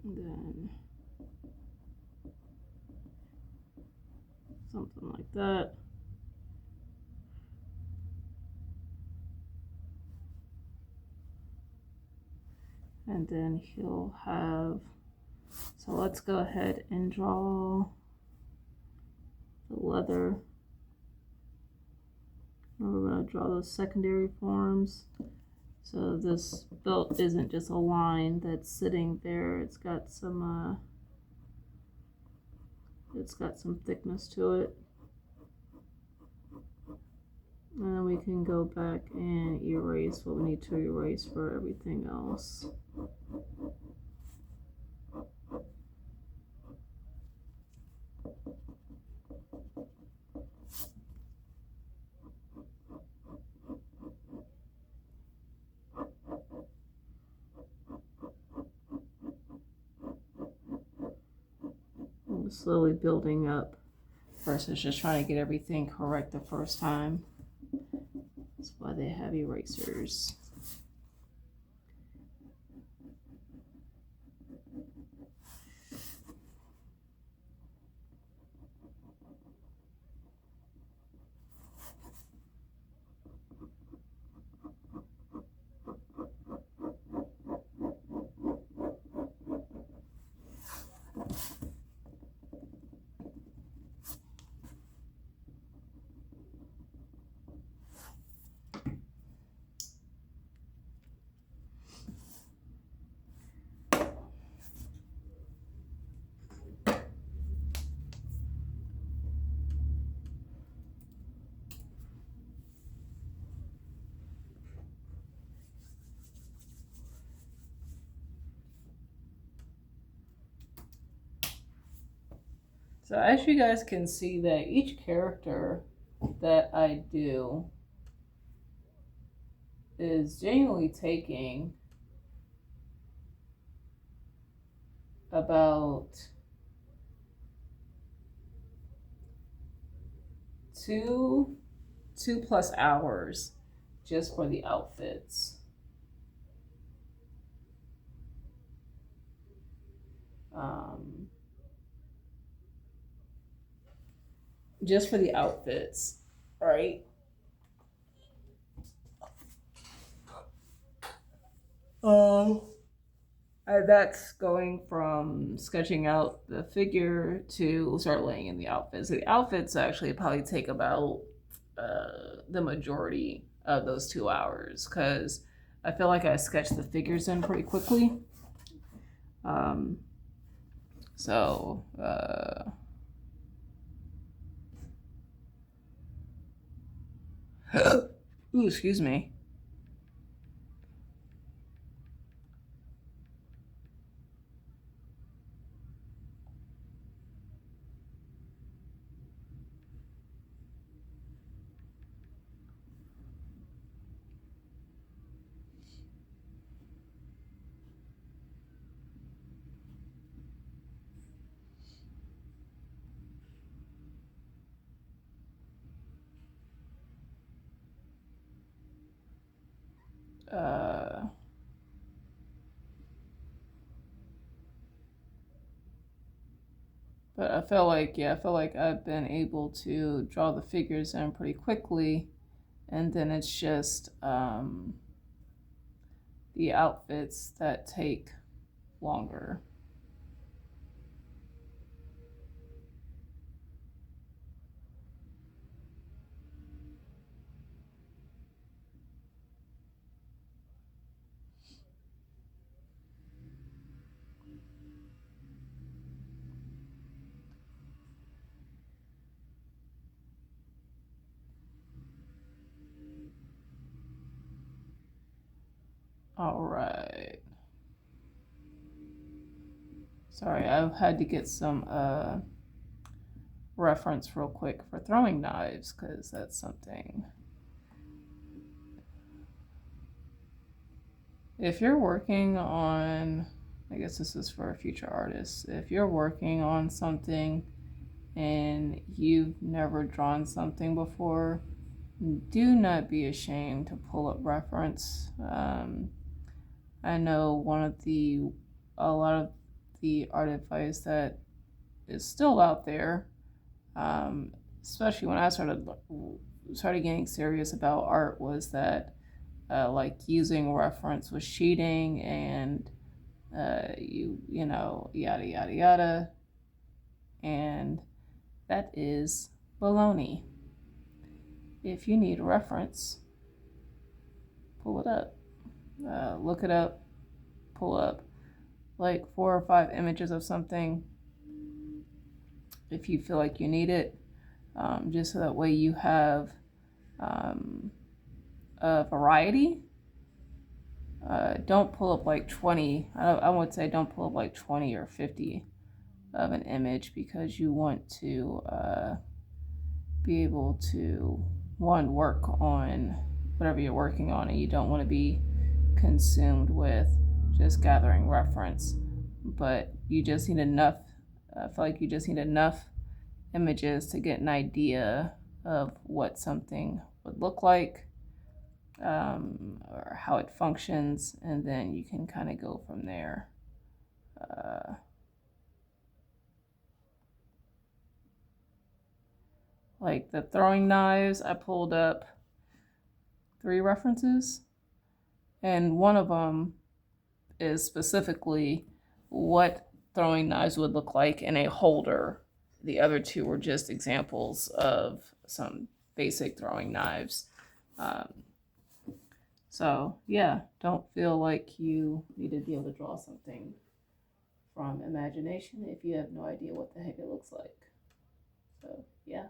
Speaker 1: Then something like that. And then he'll have, so let's go ahead and draw the leather. We're going to draw those secondary forms. So this belt isn't just a line that's sitting there. It's got some thickness to it. And then we can go back and erase what we need to erase for everything else. slowly building up versus just trying to get everything correct the first time. That's why they have erasers. So as you guys can see, that each character that I do is genuinely taking about 2+ hours just for the outfits. Just for the outfits, right? That's going from sketching out the figure to start laying in the outfits. The outfits actually probably take about the majority of those 2 hours, because I feel like I sketch the figures in pretty quickly. Ooh, excuse me. But I feel like I've been able to draw the figures in pretty quickly, and then it's just the outfits that take longer. All right. Sorry, I've had to get some reference real quick for throwing knives, because that's something. If you're working on, I guess this is for future artists, if you're working on something and you've never drawn something before, do not be ashamed to pull up reference. I know a lot of the art advice that is still out there, especially when I started getting serious about art, was that like using reference was cheating, and you know, yada yada yada, and that is baloney. If you need a reference, pull it up, look it up, pull up like 4 or 5 images of something if you feel like you need it, just so that way you have a variety. Don't pull up like 20. I would say don't pull up like 20 or 50 of an image, because you want to be able to, one, work on whatever you're working on, and you don't want to be consumed with just gathering reference, but you just need enough I feel like you just need enough images to get an idea of what something would look like, or how it functions, and then you can kind of go from there. Like the throwing knives, I pulled up 3 references, and one of them is specifically what throwing knives would look like in a holder. The other 2 were just examples of some basic throwing knives. So yeah, don't feel like you need to be able to draw something from imagination if you have no idea what the heck it looks like. So yeah.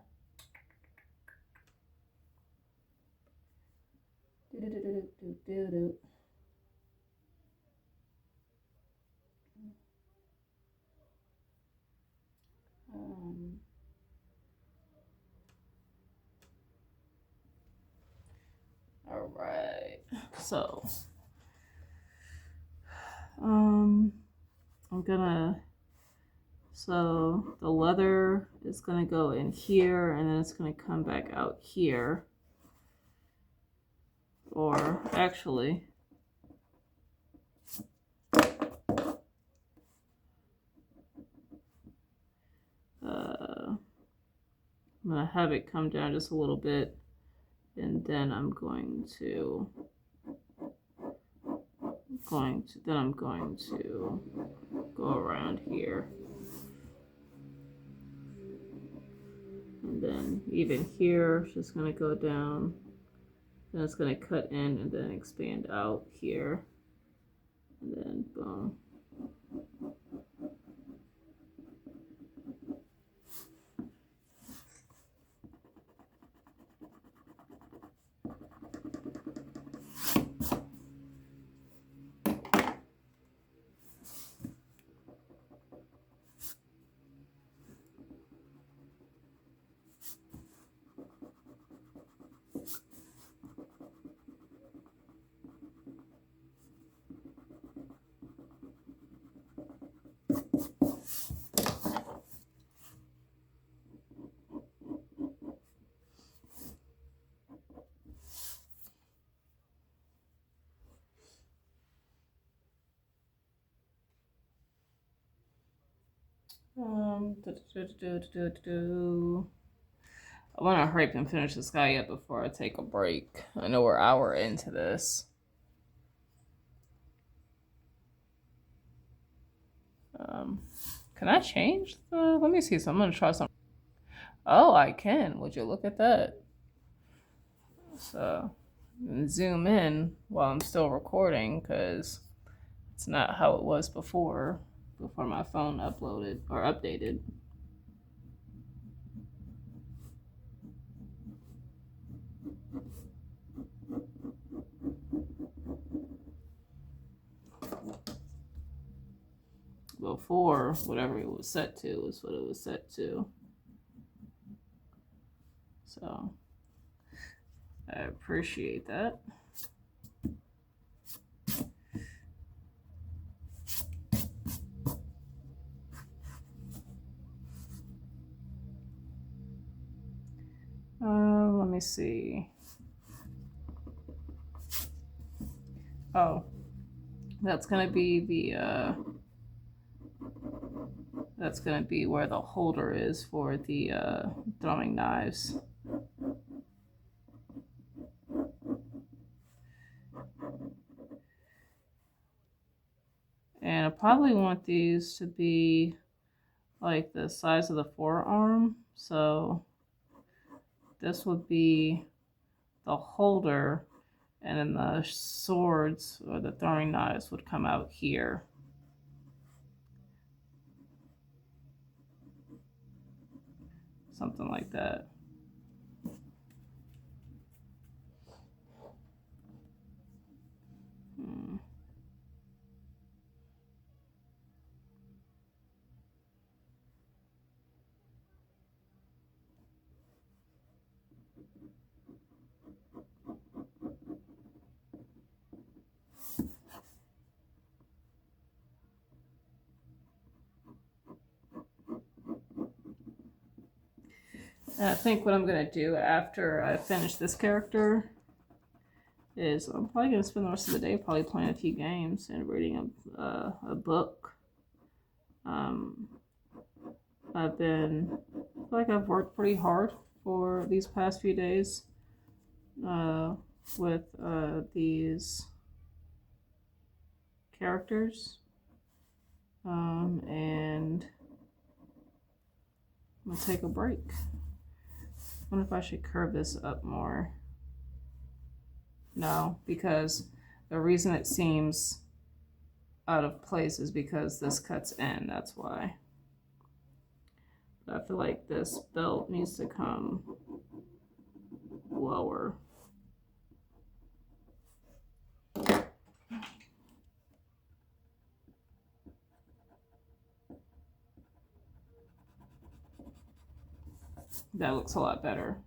Speaker 1: All right. So, I'm gonna. So the leather is gonna go in here, and then it's gonna come back out here. Or actually, I'm gonna have it come down just a little bit, and then I'm going to go around here, and then even here it's just gonna go down, then it's gonna cut in and then expand out here, and then boom. I want to hurry up and finish this guy up before I take a break. I know we're an hour into this. Can I change the? Let me see. So I'm gonna try something. Oh, I can. Would you look at that? So, zoom in while I'm still recording, because it's not how it was before my phone uploaded or updated. Before, whatever it was set to is what it was set to. So I appreciate that. Let me see. Oh, that's gonna be the that's gonna be where the holder is for the throwing knives. And I probably want these to be like the size of the forearm. So this would be the holder, and then the swords or the throwing knives would come out here. Something like that. And I think what I'm gonna do after I finish this character is I'm probably gonna spend the rest of the day probably playing a few games and reading a book. I feel like I've worked pretty hard for these past few days with these characters, and I'm gonna take a break. I wonder if I should curve this up more. No, because the reason it seems out of place is because this cuts in, that's why. But I feel like this belt needs to come lower. That looks a lot better.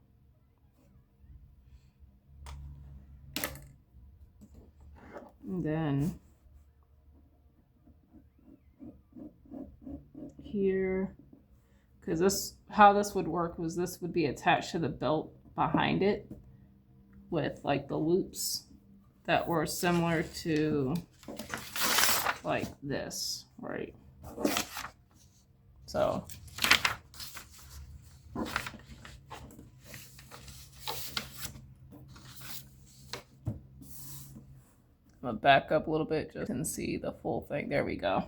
Speaker 1: And then here, because how this would work was this would be attached to the belt behind it with like the loops that were similar to like this, right? So I'm gonna back up a little bit just to see the full thing. There we go.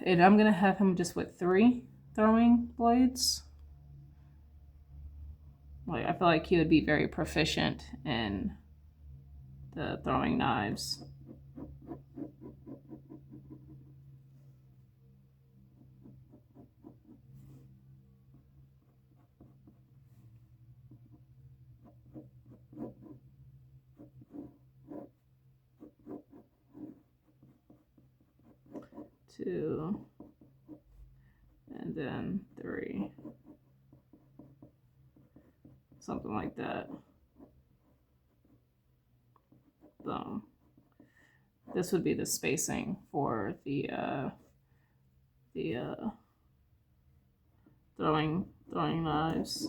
Speaker 1: And I'm gonna have him just with 3 throwing blades. Like I feel like he would be very proficient in the throwing knives. Two, and then 3, something like that. Boom. This would be the spacing for the throwing knives.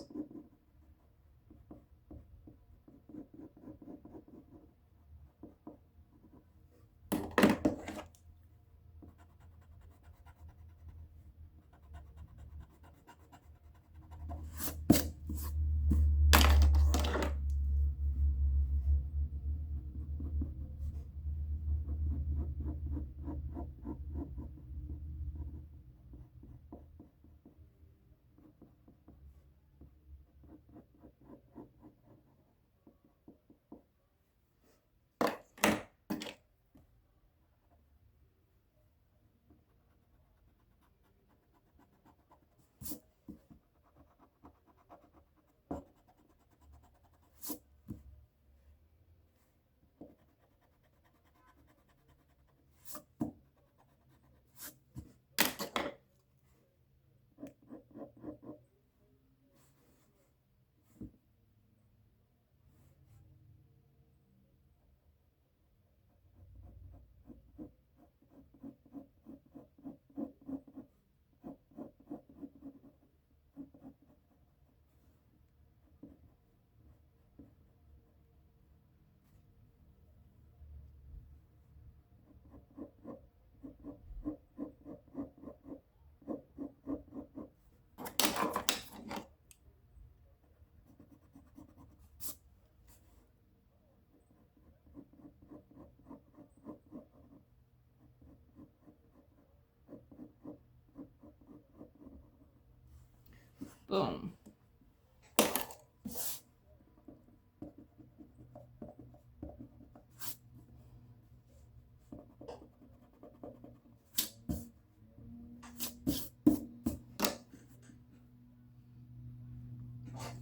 Speaker 1: Boom.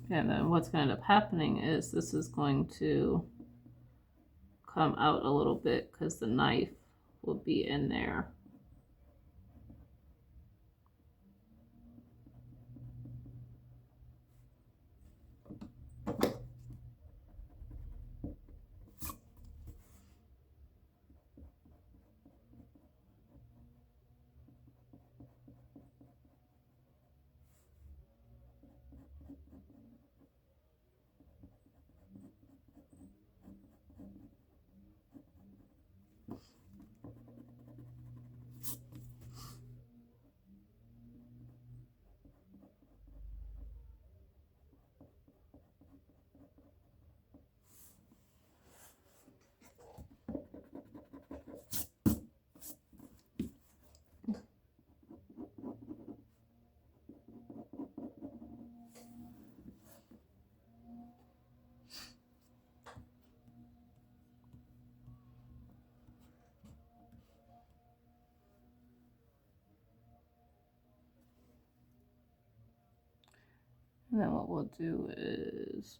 Speaker 1: And then what's going to end up happening is this is going to come out a little bit because the knife will be in there. And then what we'll do is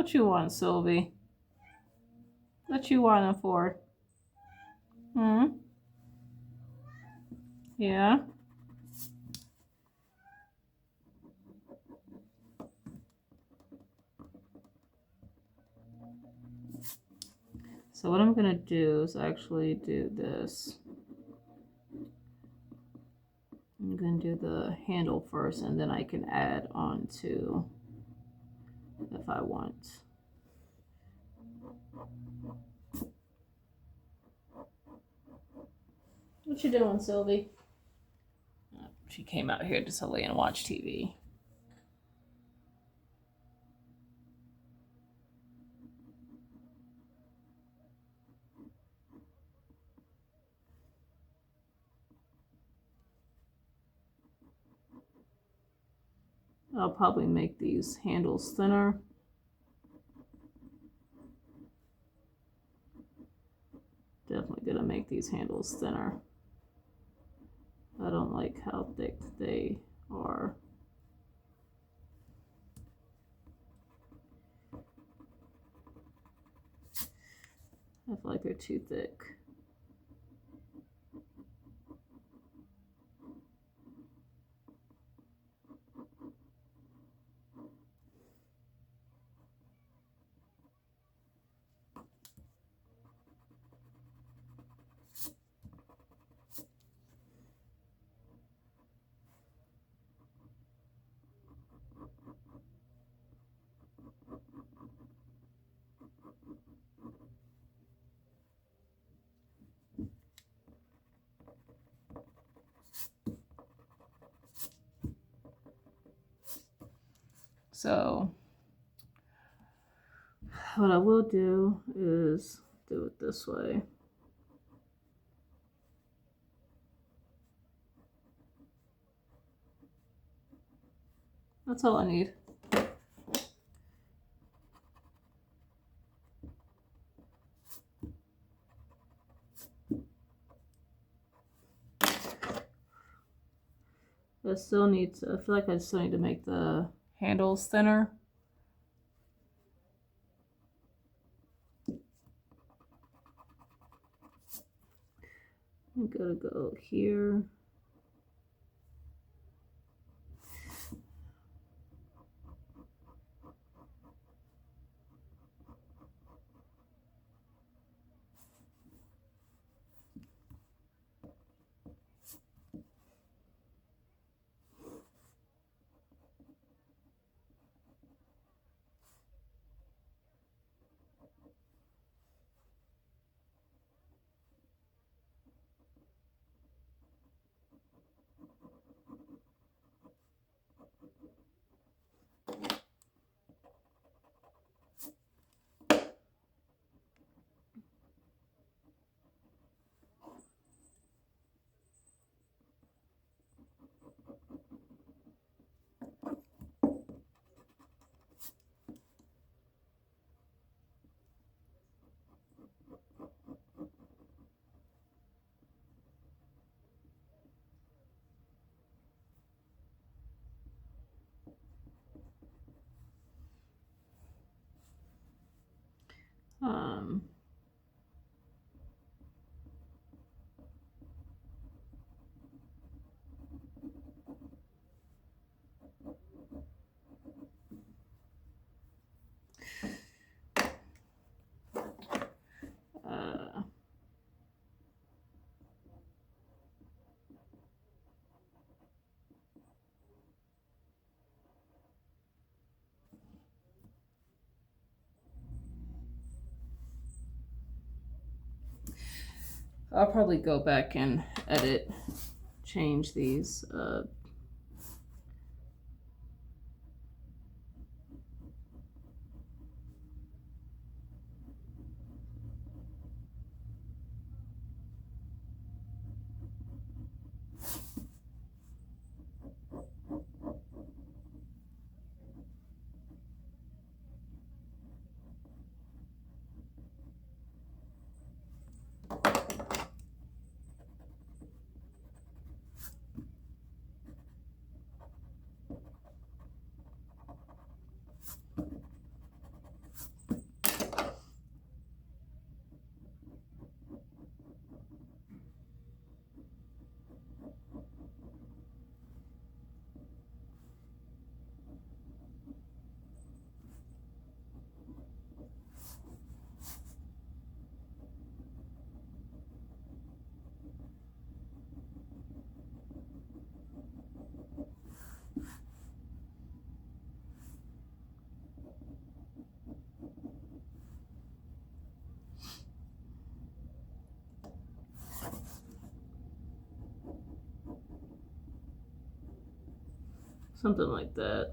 Speaker 1: what you want, Sylvie? What you want it for? Hmm? Yeah? So what I'm gonna do is actually do this. I'm gonna do the handle first, and then I can add on to if I want. What you doing, Sylvie? She came out here to lay and watch TV. I'll probably make these handles thinner. Definitely gonna make these handles thinner. I don't like how thick they are. I feel like they're too thick. So what I will do is do it this way. That's all I need. I still need to, I feel like I still need to make the handles thinner. I'm gonna go here. Um, I'll probably go back and edit, change these Something like that.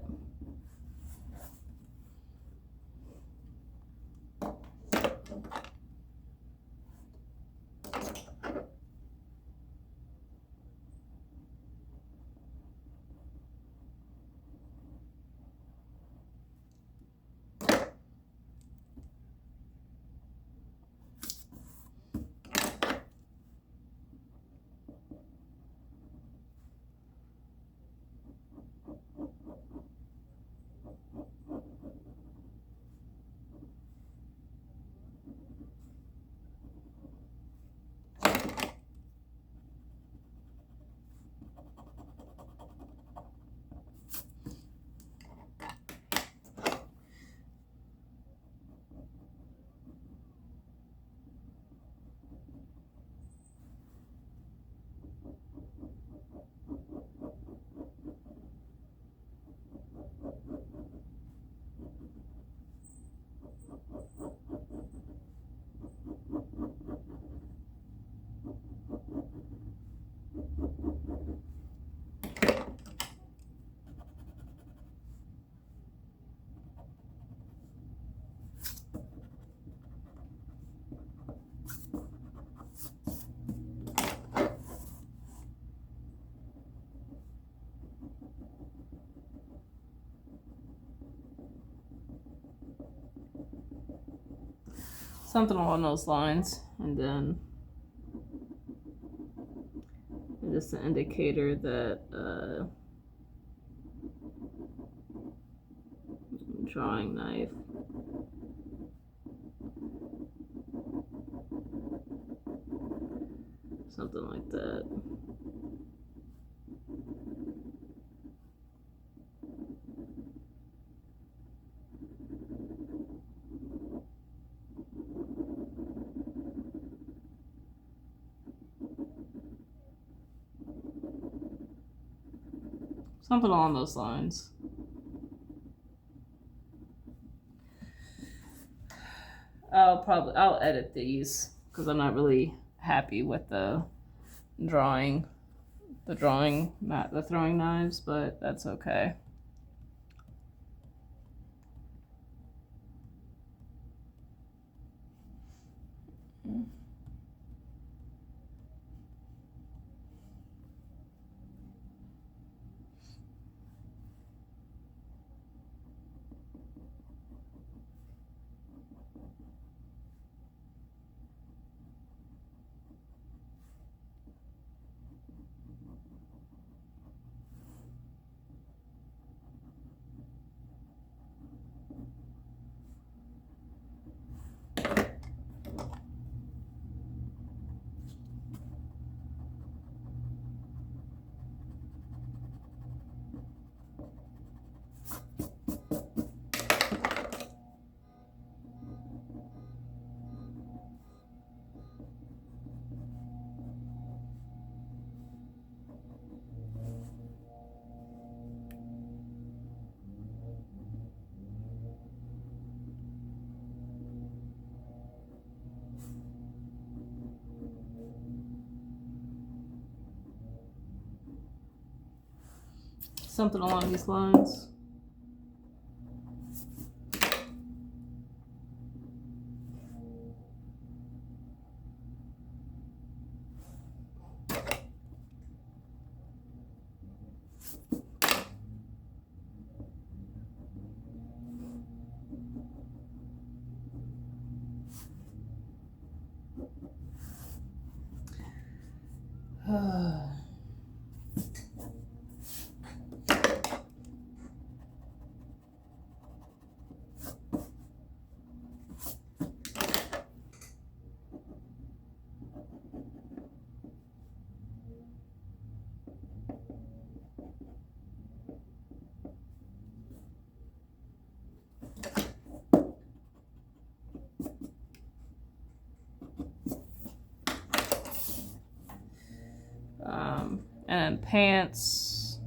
Speaker 1: Something along those lines, and then just an indicator that drawing knife. Something like that. Something along those lines. I'll edit these because I'm not really happy with the drawing, not the throwing knives, but that's okay. Something along these lines. And pants.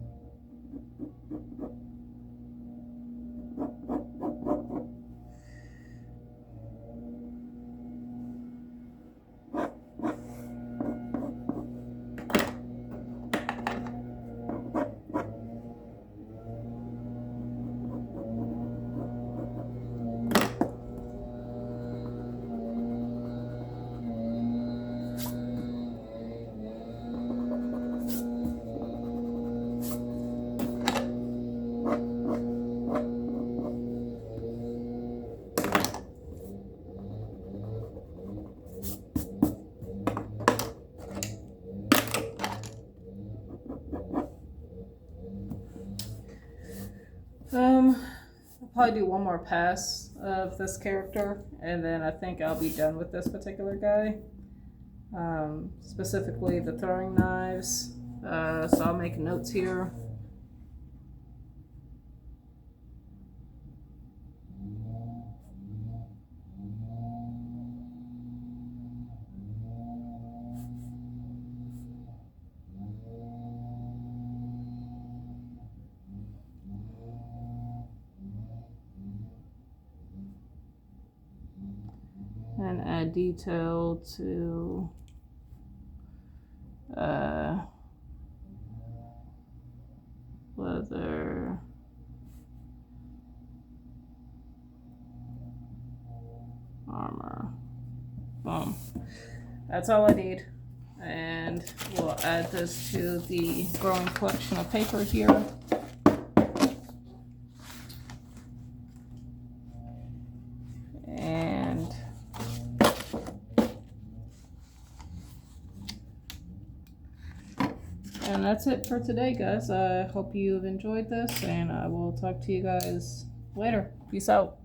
Speaker 1: I'll probably do one more pass of this character, and then I think I'll be done with this particular guy. Specifically the throwing knives. So I'll make notes here. And add detail to leather armor. Boom. That's all I need. And we'll add this to the growing collection of paper here. And that's it for today, guys. I hope you've enjoyed this, and I will talk to you guys later. Peace out.